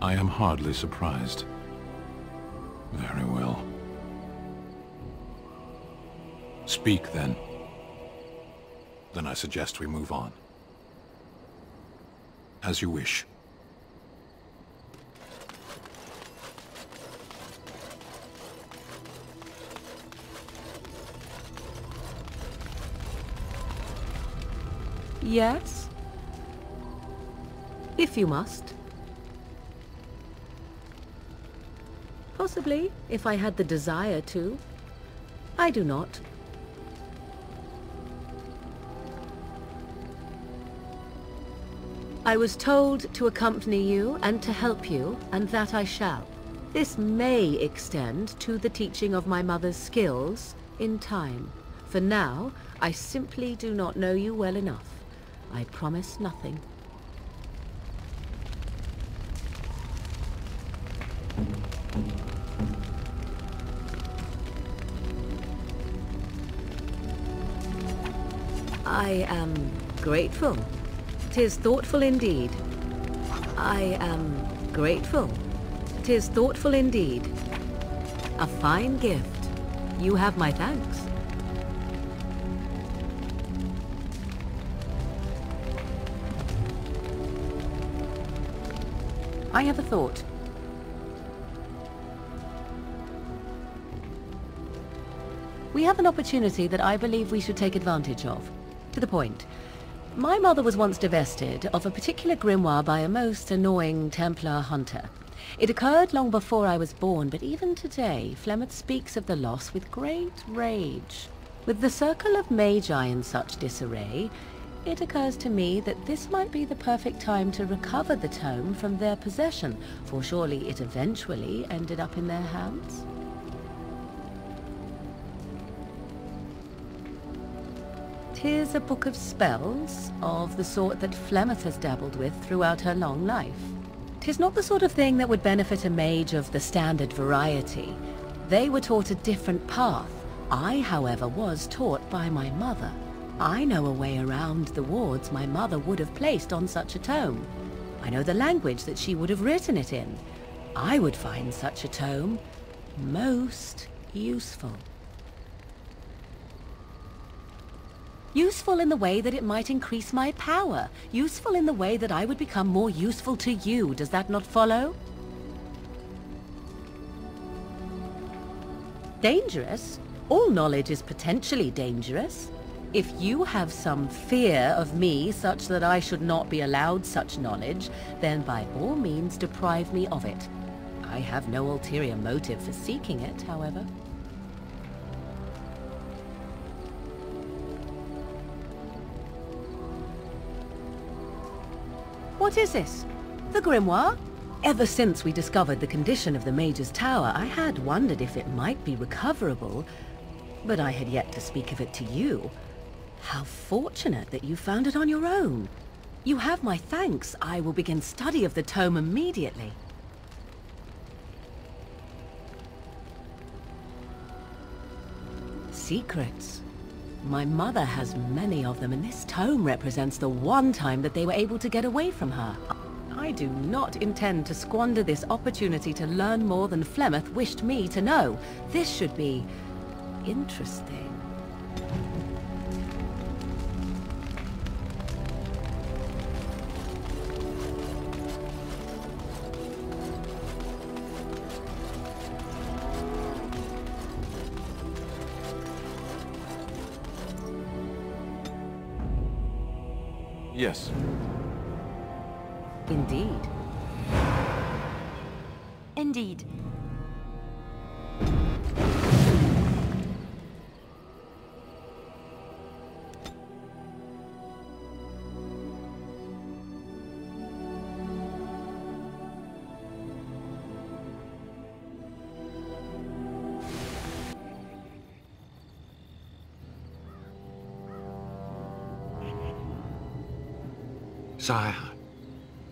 S6: I am hardly surprised. Very well. Speak, then. Then I suggest we move on. As you wish.
S7: Yes? If you must. Possibly, if I had the desire to. I do not. I was told to accompany you and to help you, and that I shall. This may extend to the teaching of my mother's skills in time. For now, I simply do not know you well enough. I promise nothing. I am grateful. 'Tis thoughtful indeed. I am grateful. 'Tis thoughtful indeed. A fine gift. You have my thanks. I have a thought. We have an opportunity that I believe we should take advantage of. To the point. My mother was once divested of a particular grimoire by a most annoying Templar hunter. It occurred long before I was born, but even today, Flemeth speaks of the loss with great rage. With the Circle of Magi in such disarray, it occurs to me that this might be the perfect time to recover the tome from their possession, for surely it eventually ended up in their hands. 'Tis a book of spells, of the sort that Flemeth has dabbled with throughout her long life. 'Tis not the sort of thing that would benefit a mage of the standard variety. They were taught a different path. I, however, was taught by my mother. I know a way around the wards my mother would have placed on such a tome. I know the language that she would have written it in. I would find such a tome most useful. Useful in the way that it might increase my power. Useful in the way that I would become more useful to you. Does that not follow? Dangerous? All knowledge is potentially dangerous. If you have some fear of me such that I should not be allowed such knowledge, then by all means deprive me of it. I have no ulterior motive for seeking it, however. What is this? The grimoire? Ever since we discovered the condition of the Mage's Tower, I had wondered if it might be recoverable, but I had yet to speak of it to you. How fortunate that you found it on your own. You have my thanks. I will begin study of the tome immediately. secrets. My mother has many of them, and this tome represents the one time that they were able to get away from her. I do not intend to squander this opportunity to learn more than Flemeth wished me to know. This should be interesting.
S1: Yes.
S7: Indeed.
S4: Indeed.
S8: Sire,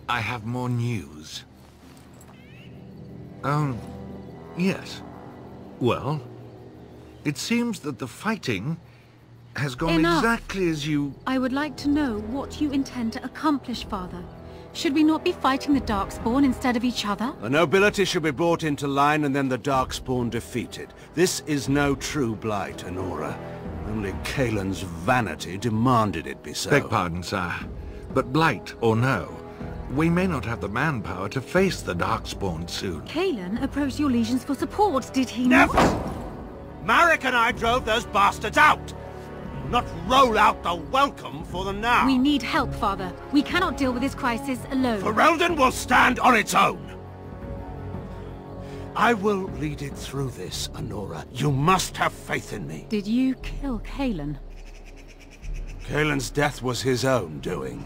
S8: I have more news. Oh, yes. Well, it seems that the fighting has gone exactly as you...
S9: I would like to know what you intend to accomplish, Father. Should we not be fighting the Darkspawn instead of each other?
S5: The nobility should be brought into line and then the Darkspawn defeated. This is no true blight, Honora. Only Kaelin's vanity demanded it be so.
S8: Beg pardon, sire. But blight or no, we may not have the manpower to face the Darkspawn soon.
S9: Kaelin approached your legions for support, did he not?
S5: Never! Marek and I drove those bastards out! Not roll out the welcome for them now!
S9: We need help, Father. We cannot deal with this crisis alone.
S5: Ferelden will stand on its own! I will lead it through this, Honora. You must have faith in me.
S9: Did you kill Kaelin?
S5: Kaelin's death was his own doing.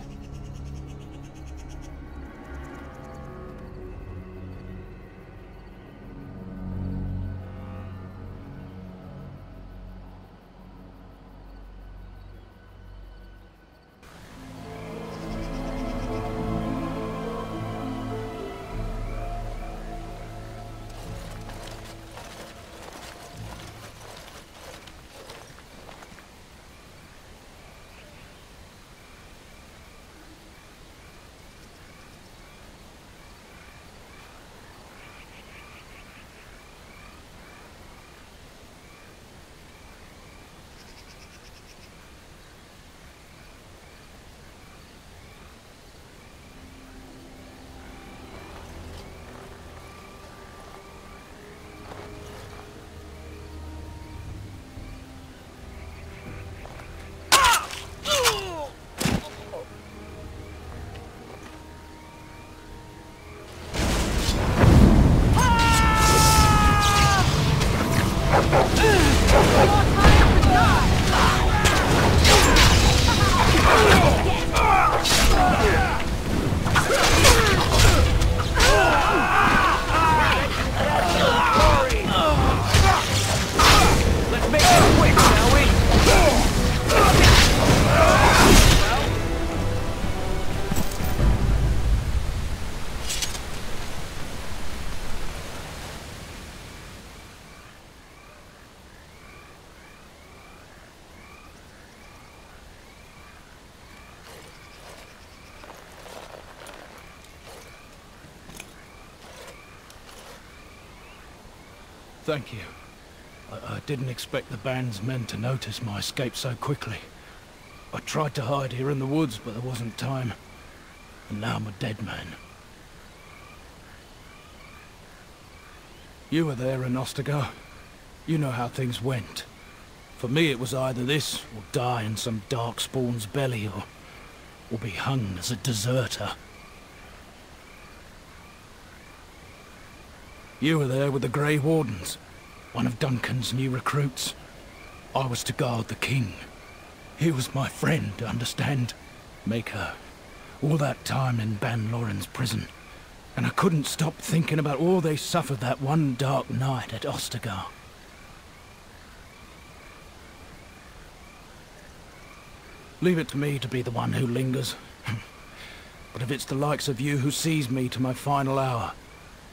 S10: Thank you. I didn't expect the band's men to notice my escape so quickly. I tried to hide here in the woods, but there wasn't time. And now I'm a dead man. You were there in Ostagar. You know how things went. For me it was either this, or die in some Darkspawn's belly, or be hung as a deserter. You were there with the Grey Wardens, one of Duncan's new recruits. I was to guard the king. He was my friend, understand? Maker. All that time in Ban Loren's prison. And I couldn't stop thinking about all they suffered that one dark night at Ostagar. Leave it to me to be the one who lingers. But if it's the likes of you who sees me to my final hour,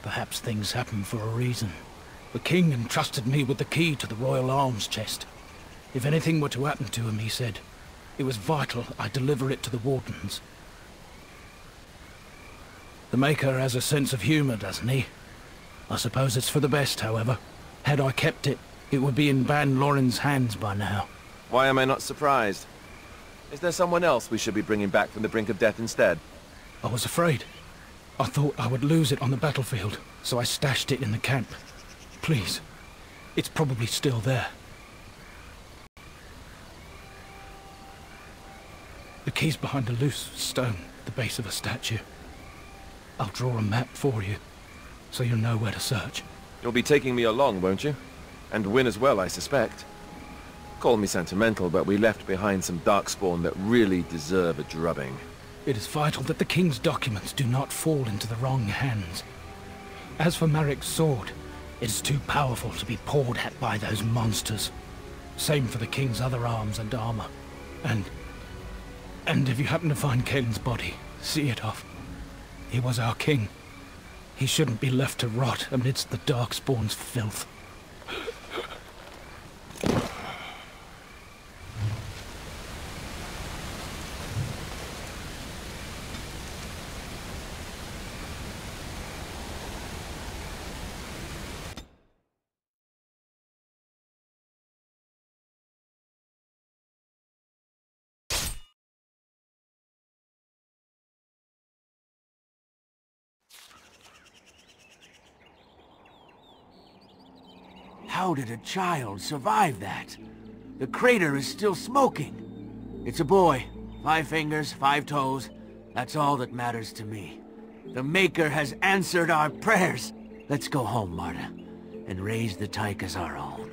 S10: perhaps things happen for a reason. The king entrusted me with the key to the royal arms chest. If anything were to happen to him, he said, it was vital I deliver it to the Wardens. The Maker has a sense of humor, doesn't he? I suppose it's for the best, however. Had I kept it, it would be in Ban Loren's hands by now.
S1: Why am I not surprised? Is there someone else we should be bringing back from the brink of death instead?
S10: I was afraid. I thought I would lose it on the battlefield, so I stashed it in the camp. Please, it's probably still there. The key's behind a loose stone at the base of a statue. I'll draw a map for you, so you'll know where to search.
S1: You'll be taking me along, won't you? And win as well, I suspect. Call me sentimental, but we left behind some darkspawn that really deserve a drubbing.
S10: It is vital that the King's documents do not fall into the wrong hands. As for Marik's sword, it is too powerful to be pawed at by those monsters. Same for the King's other arms and armor. And if you happen to find Kaelin's body, see it off. He was our king. He shouldn't be left to rot amidst the Darkspawn's filth.
S11: How did a child survive that? The crater is still smoking. It's a boy. 5 fingers, 5 toes. That's all that matters to me. The Maker has answered our prayers. Let's go home, Marta, and raise the Tyke as our own.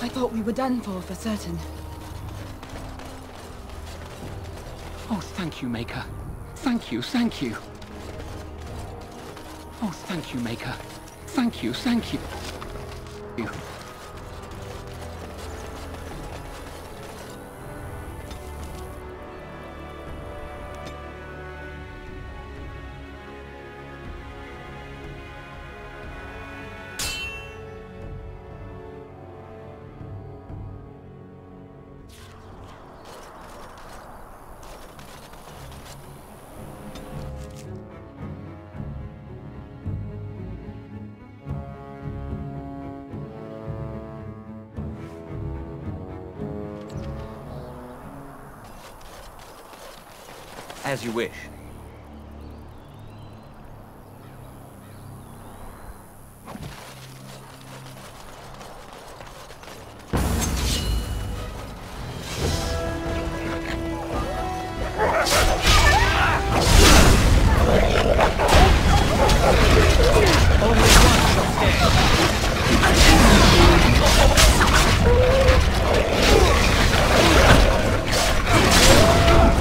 S12: I thought we were done for certain.
S13: Oh, thank you, Maker. Thank you, thank you. Oh, thank you, Maker. Thank you, thank you.
S1: As you wish.
S11: Only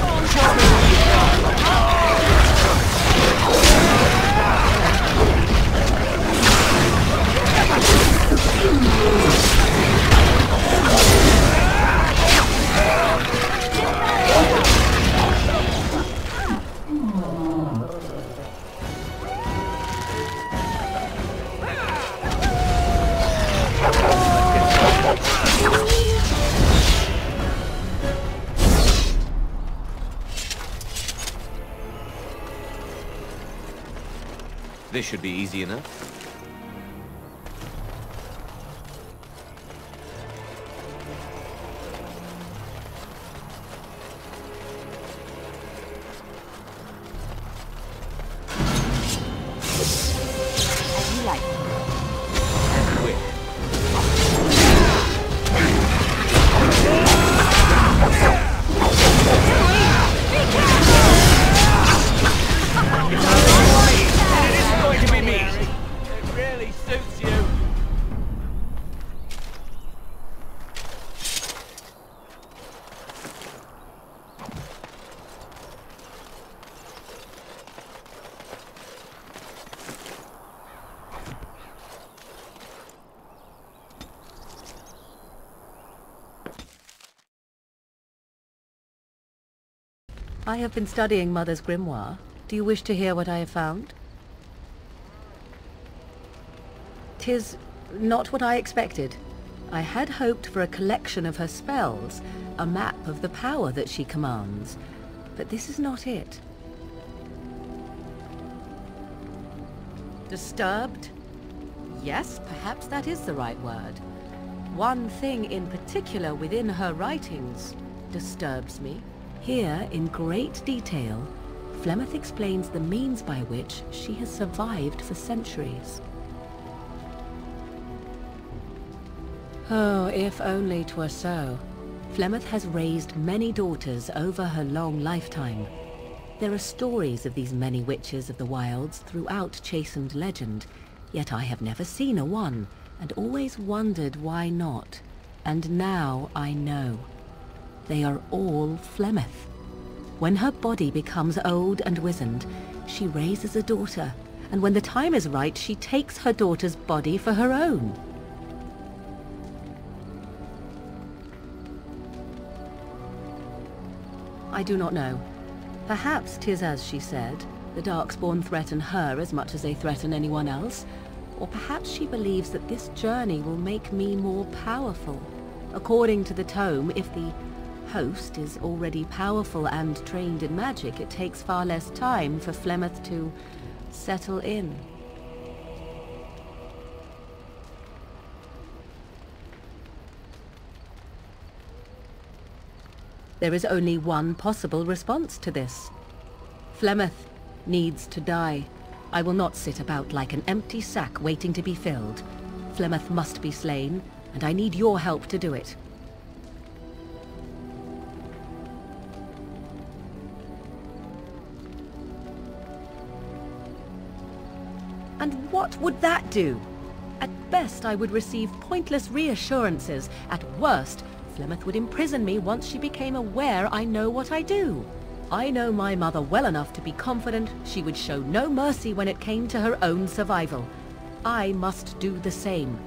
S11: one shall stay.
S1: This should be easy enough.
S4: As you like.
S7: I have been studying Mother's grimoire. Do you wish to hear what I have found? 'Tis not what I expected. I had hoped for a collection of her spells, a map of the power that she commands, but this is not it. Disturbed? Yes, perhaps that is the right word. One thing in particular within her writings disturbs me. Here, in great detail, Flemeth explains the means by which she has survived for centuries. Oh, if only 'twere so. Flemeth has raised many daughters over her long lifetime. There are stories of these many witches of the wilds throughout chastened legend, yet I have never seen a one, and always wondered why not. And now I know. They are all Flemeth. When her body becomes old and wizened, she raises a daughter, and when the time is right, she takes her daughter's body for her own. I do not know. Perhaps 'tis as she said, the Darkspawn threaten her as much as they threaten anyone else, or perhaps she believes that this journey will make me more powerful. According to the tome, if the host is already powerful and trained in magic, it takes far less time for Flemeth to settle in. There is only one possible response to this. Flemeth needs to die. I will not sit about like an empty sack waiting to be filled. Flemeth must be slain, and I need your help to do it. And what would that do? At best, I would receive pointless reassurances. At worst, Flemeth would imprison me once she became aware I know what I do. I know my mother well enough to be confident she would show no mercy when it came to her own survival. I must do the same.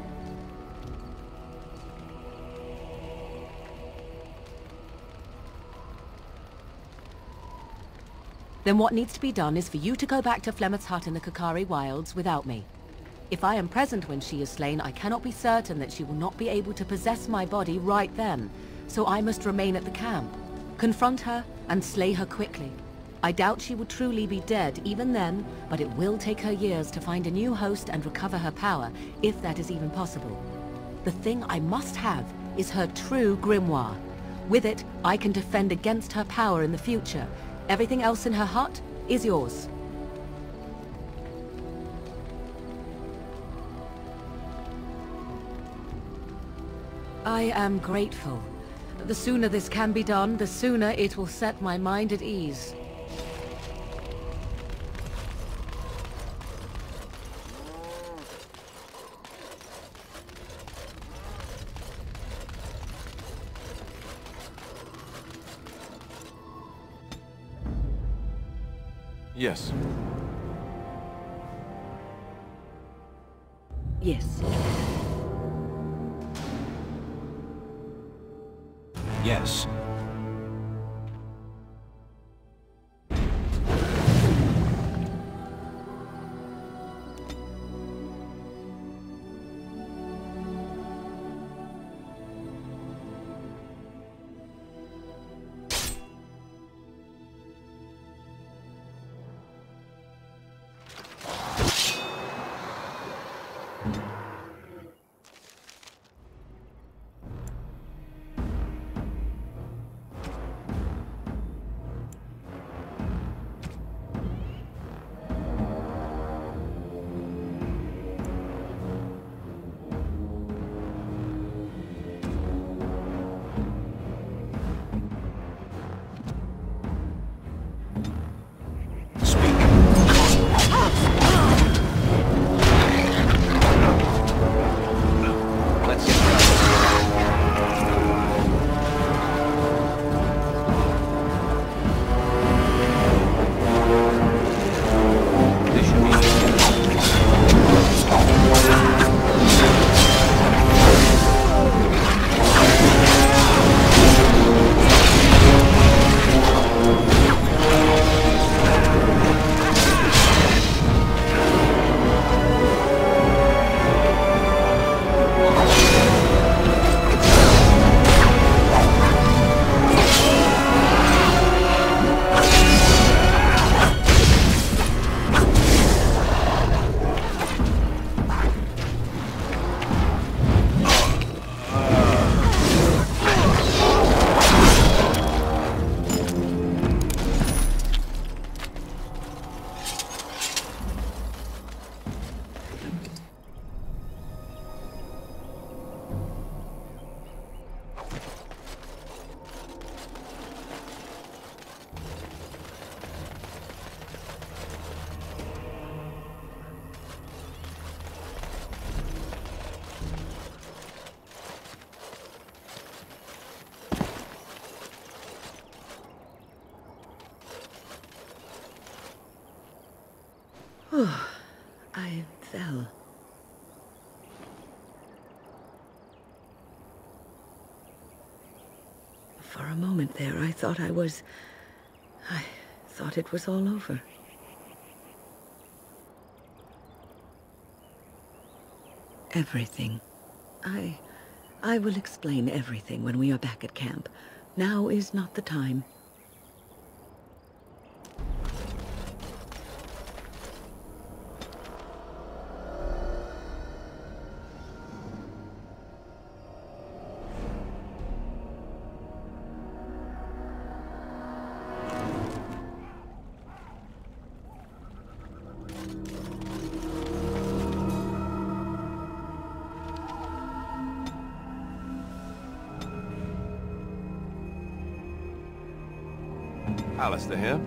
S7: Then what needs to be done is for you to go back to Flemeth's hut in the Kakari Wilds without me. If I am present when she is slain, I cannot be certain that she will not be able to possess my body right then, so I must remain at the camp, confront her, and slay her quickly. I doubt she will truly be dead even then, but it will take her years to find a new host and recover her power, if that is even possible. The thing I must have is her true grimoire. With it, I can defend against her power in the future. Everything else in her hut is yours. I am grateful. The sooner this can be done, the sooner it will set my mind at ease.
S1: Yes.
S3: Yes.
S5: Yes.
S3: fell. For a moment there, I thought it was all over. Everything. I will explain everything when we are back at camp. Now is not the time.
S1: Alistair here.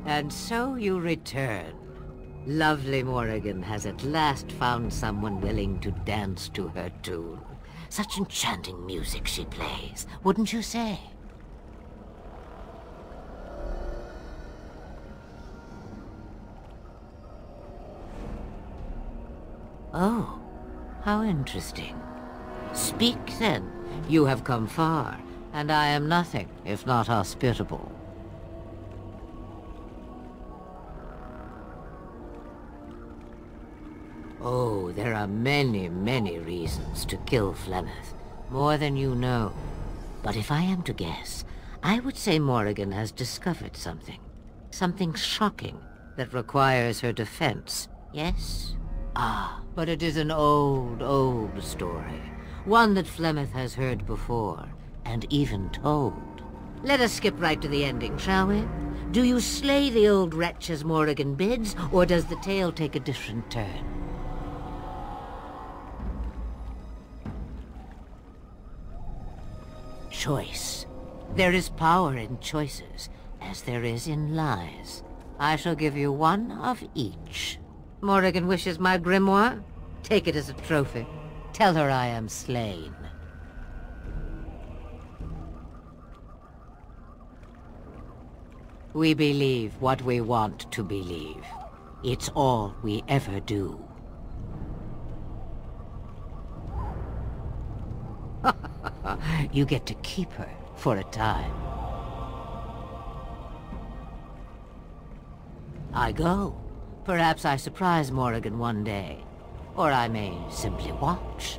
S14: And so you return. Lovely Morrigan has at last found someone willing to dance to her tune. Such enchanting music she plays, wouldn't you say? Oh, how interesting. Speak, then. You have come far, and I am nothing if not hospitable. Oh, there are many, many reasons to kill Flemeth. More than you know. But if I am to guess, I would say Morrigan has discovered something. Something shocking that requires her defense. Yes? Ah, but it is an old, old story. One that Flemeth has heard before, and even told. Let us skip right to the ending, shall we? Do you slay the old wretch as Morrigan bids, or does the tale take a different turn? Choice. There is power in choices, as there is in lies. I shall give you one of each. Morrigan wishes my grimoire? Take it as a trophy. Tell her I am slain. We believe what we want to believe. It's all we ever do. You get to keep her for a time. I go. Perhaps I surprise Morrigan one day. Or I may simply watch.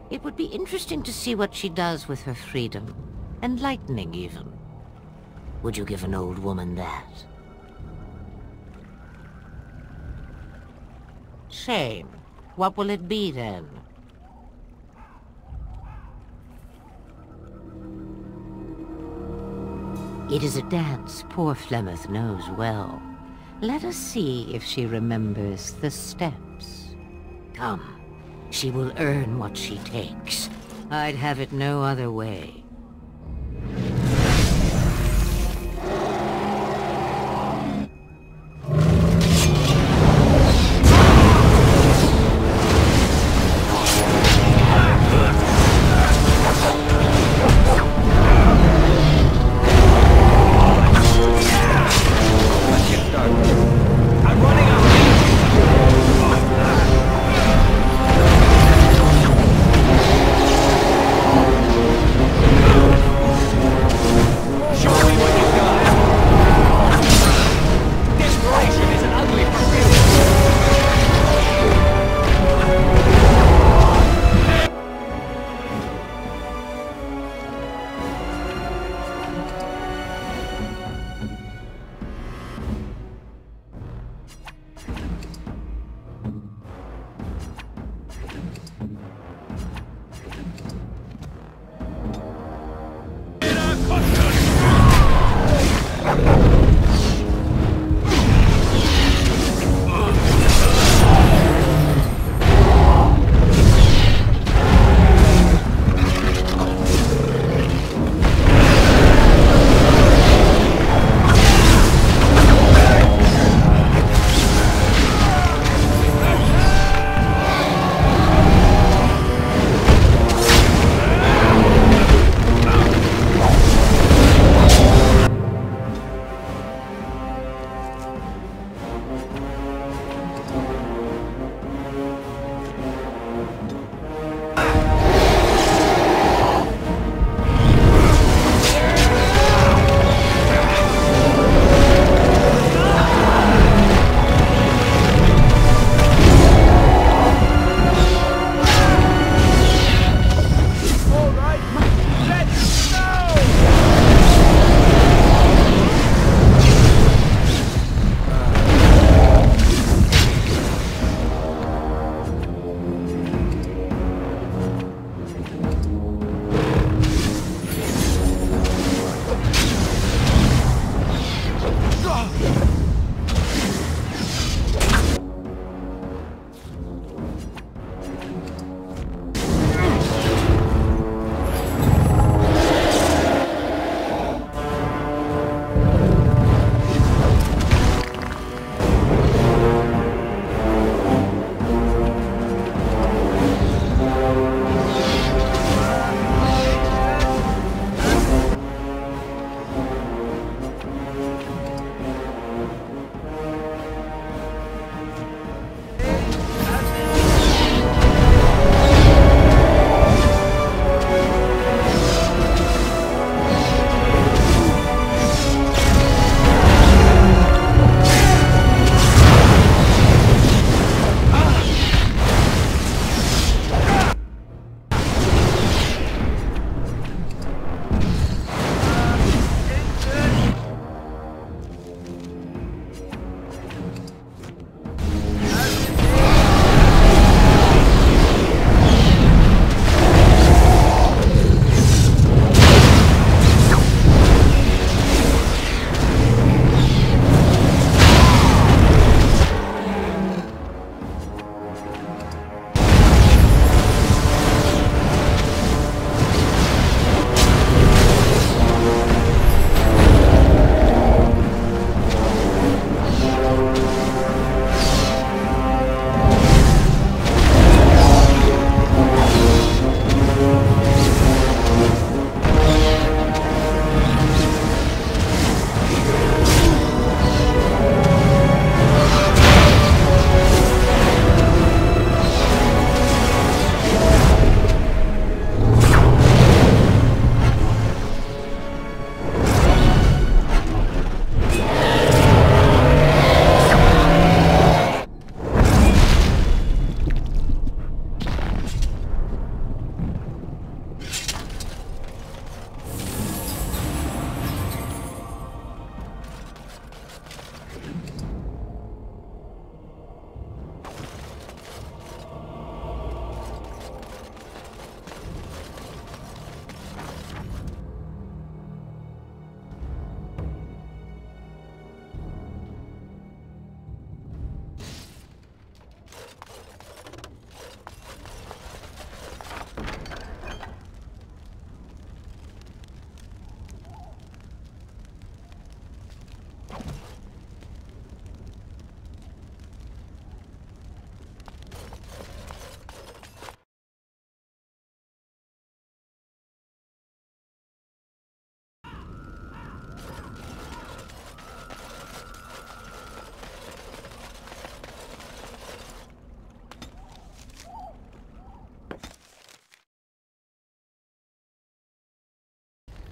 S14: It would be interesting to see what she does with her freedom. Enlightening, even. Would you give an old woman that? Shame. What will it be, then? It is a dance poor Flemeth knows well. Let us see if she remembers the steps. Come, she will earn what she takes. I'd have it no other way.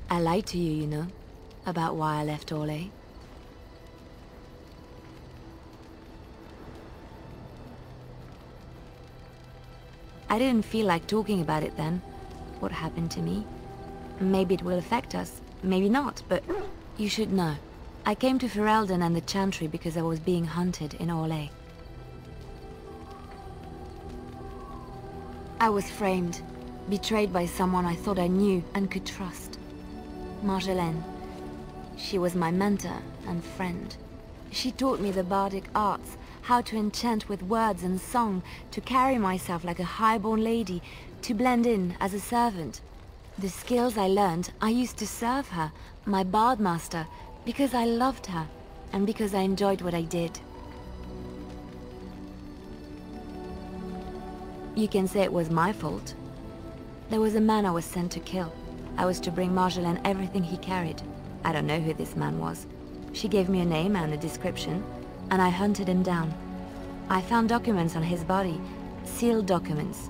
S4: I lied to you, you know, about why I left Orlais. I didn't feel like talking about it then, what happened to me. Maybe it will affect us, maybe not, but you should know. I came to Ferelden and the Chantry because I was being hunted in Orlais. I was framed, betrayed by someone I thought I knew and could trust. Marjolaine. She was my mentor and friend. She taught me the bardic arts, how to enchant with words and song, to carry myself like a highborn lady, to blend in as a servant. The skills I learned, I used to serve her, my bard master, because I loved her, and because I enjoyed what I did. You can say it was my fault. There was a man I was sent to kill. I was to bring Marjolaine everything he carried. I don't know who this man was. She gave me a name and a description, and I hunted him down. I found documents on his body, sealed documents.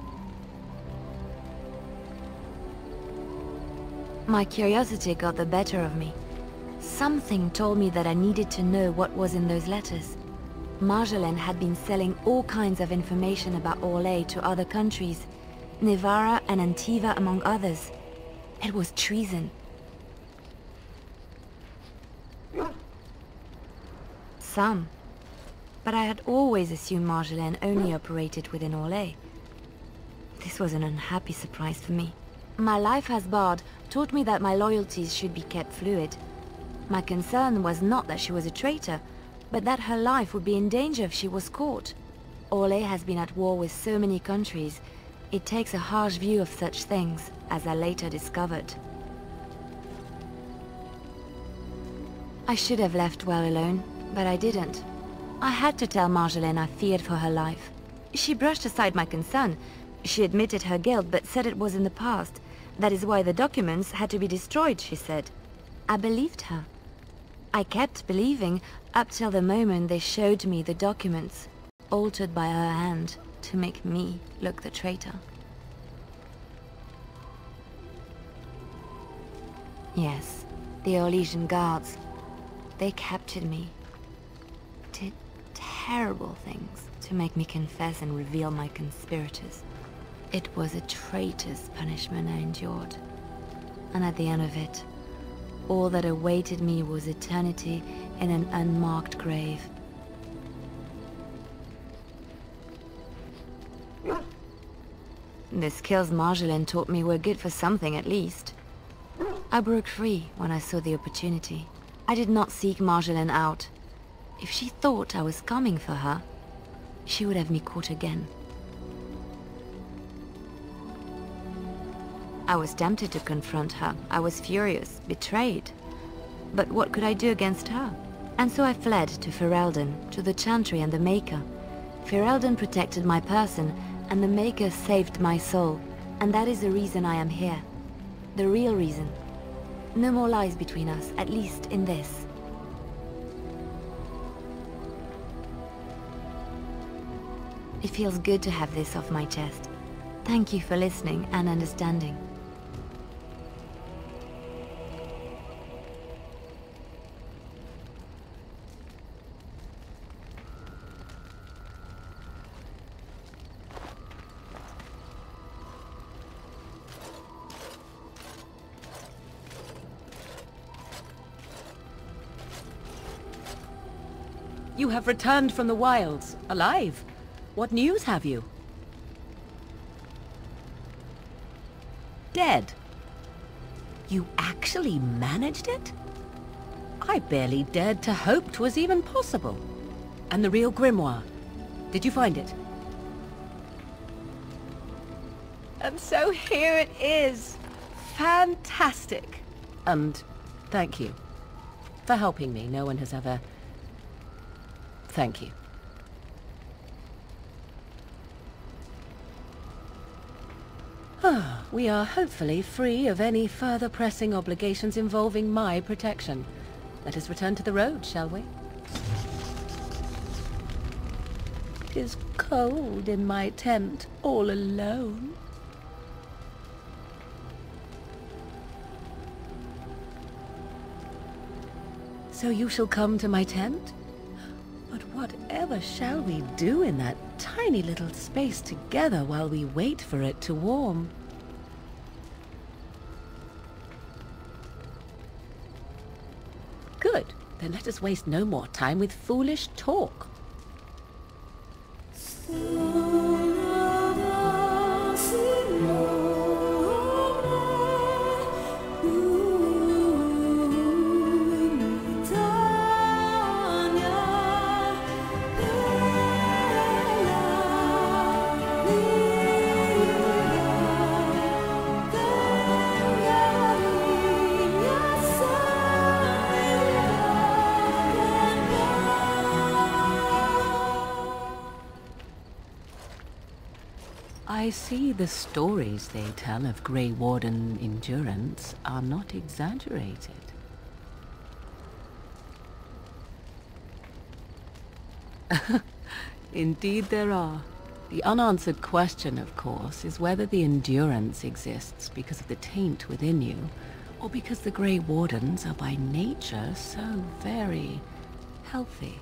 S4: My curiosity got the better of me. Something told me that I needed to know what was in those letters. Marjolaine had been selling all kinds of information about Orlais to other countries, Nevarra and Antiva among others. It was treason. Some. But I had always assumed Marjolaine only operated within Orlais. This was an unhappy surprise for me. My life as bard taught me that my loyalties should be kept fluid. My concern was not that she was a traitor, but that her life would be in danger if she was caught. Orlais has been at war with so many countries. It takes a harsh view of such things, as I later discovered. I should have left well alone, but I didn't. I had to tell Marjolaine I feared for her life. She brushed aside my concern. She admitted her guilt, but said it was in the past. That is why the documents had to be destroyed, she said. I believed her. I kept believing up till the moment they showed me the documents, altered by her hand to make me look the traitor. Yes, the Orlesian guards. They captured me. Did terrible things to make me confess and reveal my conspirators. It was a traitor's punishment I endured. And at the end of it, all that awaited me was eternity in an unmarked grave. The skills Marjolaine taught me were good for something at least. I broke free when I saw the opportunity. I did not seek Marjolaine out. If she thought I was coming for her, she would have me caught again. I was tempted to confront her. I was furious, betrayed. But what could I do against her? And so I fled to Ferelden, to the Chantry and the Maker. Ferelden protected my person, and the Maker saved my soul. And that is the reason I am here. The real reason. No more lies between us, at least in this. It feels good to have this off my chest. Thank you for listening and understanding.
S7: You have returned from the wilds, alive. What news have you? Dead. You actually managed it? I barely dared to hope 'twas even possible. And the real grimoire, did you find it? And so here it is. Fantastic. And thank you for helping me. No one has ever... Thank you. We are hopefully free of any further pressing obligations involving my protection. Let us return to the road, shall we? It is cold in my tent, all alone. So you shall come to my tent? But whatever shall we do in that tiny little space together while we wait for it to warm? Good. Then let us waste no more time with foolish talk. I see the stories they tell of Grey Warden endurance are not exaggerated. Indeed there are. The unanswered question, of course, is whether the endurance exists because of the taint within you, or because the Grey Wardens are by nature so very healthy.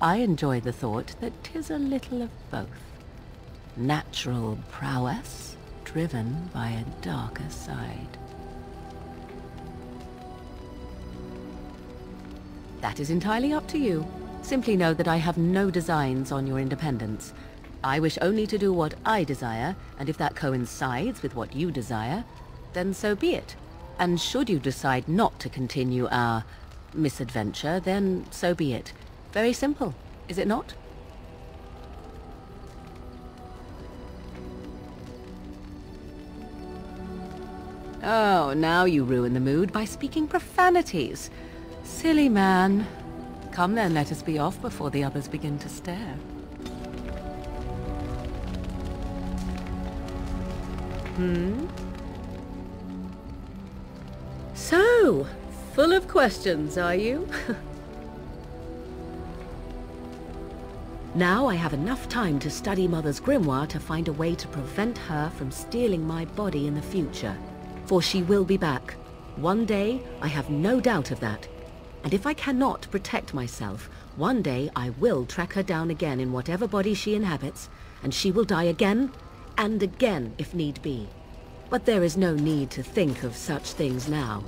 S7: I enjoy the thought that 'tis a little of both. Natural prowess, driven by a darker side. That is entirely up to you. Simply know that I have no designs on your independence. I wish only to do what I desire, and if that coincides with what you desire, then so be it. And should you decide not to continue our misadventure, then so be it. Very simple, is it not? Oh, now you ruin the mood by speaking profanities. Silly man. Come then, let us be off before the others begin to stare. So, full of questions, are you? Now I have enough time to study Mother's grimoire to find a way to prevent her from stealing my body in the future. For she will be back. One day, I have no doubt of that. And if I cannot protect myself, one day I will track her down again in whatever body she inhabits, and she will die again, and again if need be. But there is no need to think of such things now.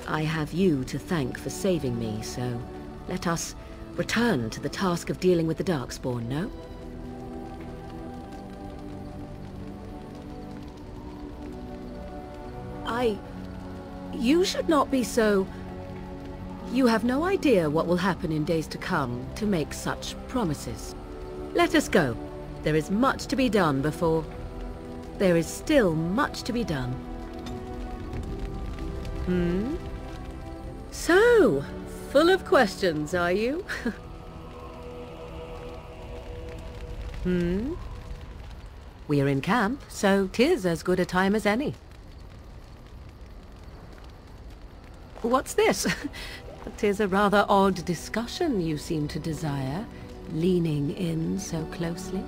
S7: I have you to thank for saving me, so let us return to the task of dealing with the Darkspawn, no? You should not be so... You have no idea what will happen in days to come to make such promises. Let us go. There is much to be done before... There is still much to be done. So, full of questions, are you? We're in camp, so 'tis as good a time as any. What's this? 'Tis a rather odd discussion you seem to desire, leaning in so closely.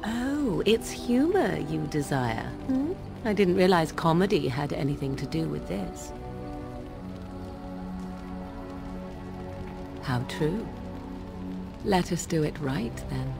S7: Oh, it's humor you desire. I didn't realize comedy had anything to do with this. How true. Let us do it right, then.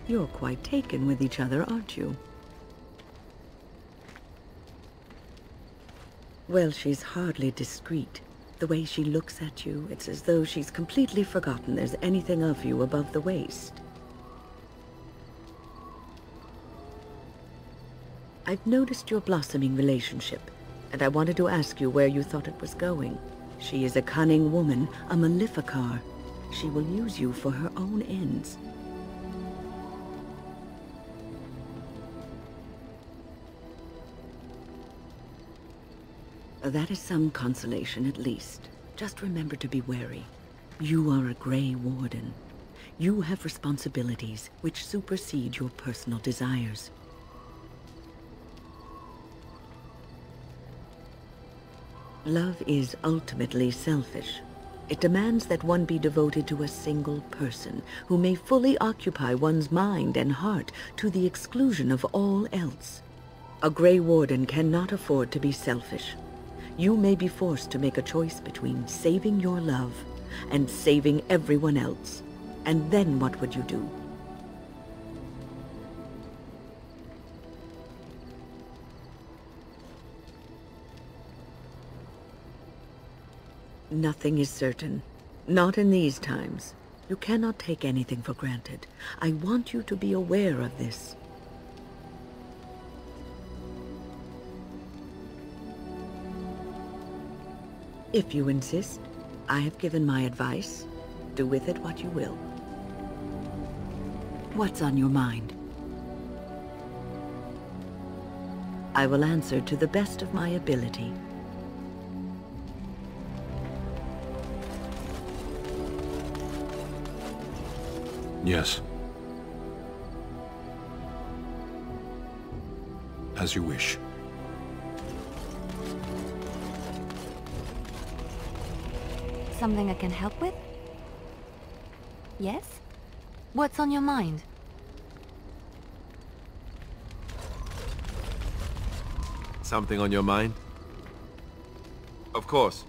S3: You're quite taken with each other, aren't you? Well, she's hardly discreet. The way she looks at you, it's as though she's completely forgotten there's anything of you above the waist. I've noticed your blossoming relationship, and I wanted to ask you where you thought it was going. She is a cunning woman, a Maleficar. She will use you for her own ends. That is some consolation, at least. Just remember to be wary. You are a Grey Warden. You have responsibilities which supersede your personal desires. Love is ultimately selfish. It demands that one be devoted to a single person who may fully occupy one's mind and heart to the exclusion of all else. A Grey Warden cannot afford to be selfish. You may be forced to make a choice between saving your love and saving everyone else. And then what would you do? Nothing is certain. Not in these times. You cannot take anything for granted. I want you to be aware of this. If you insist, I have given my advice. Do with it what you will. What's on your mind? I will answer to the best of my ability.
S6: Yes. As you wish.
S4: Something I can help with? Yes? What's on your mind?
S1: Something on your mind? Of course.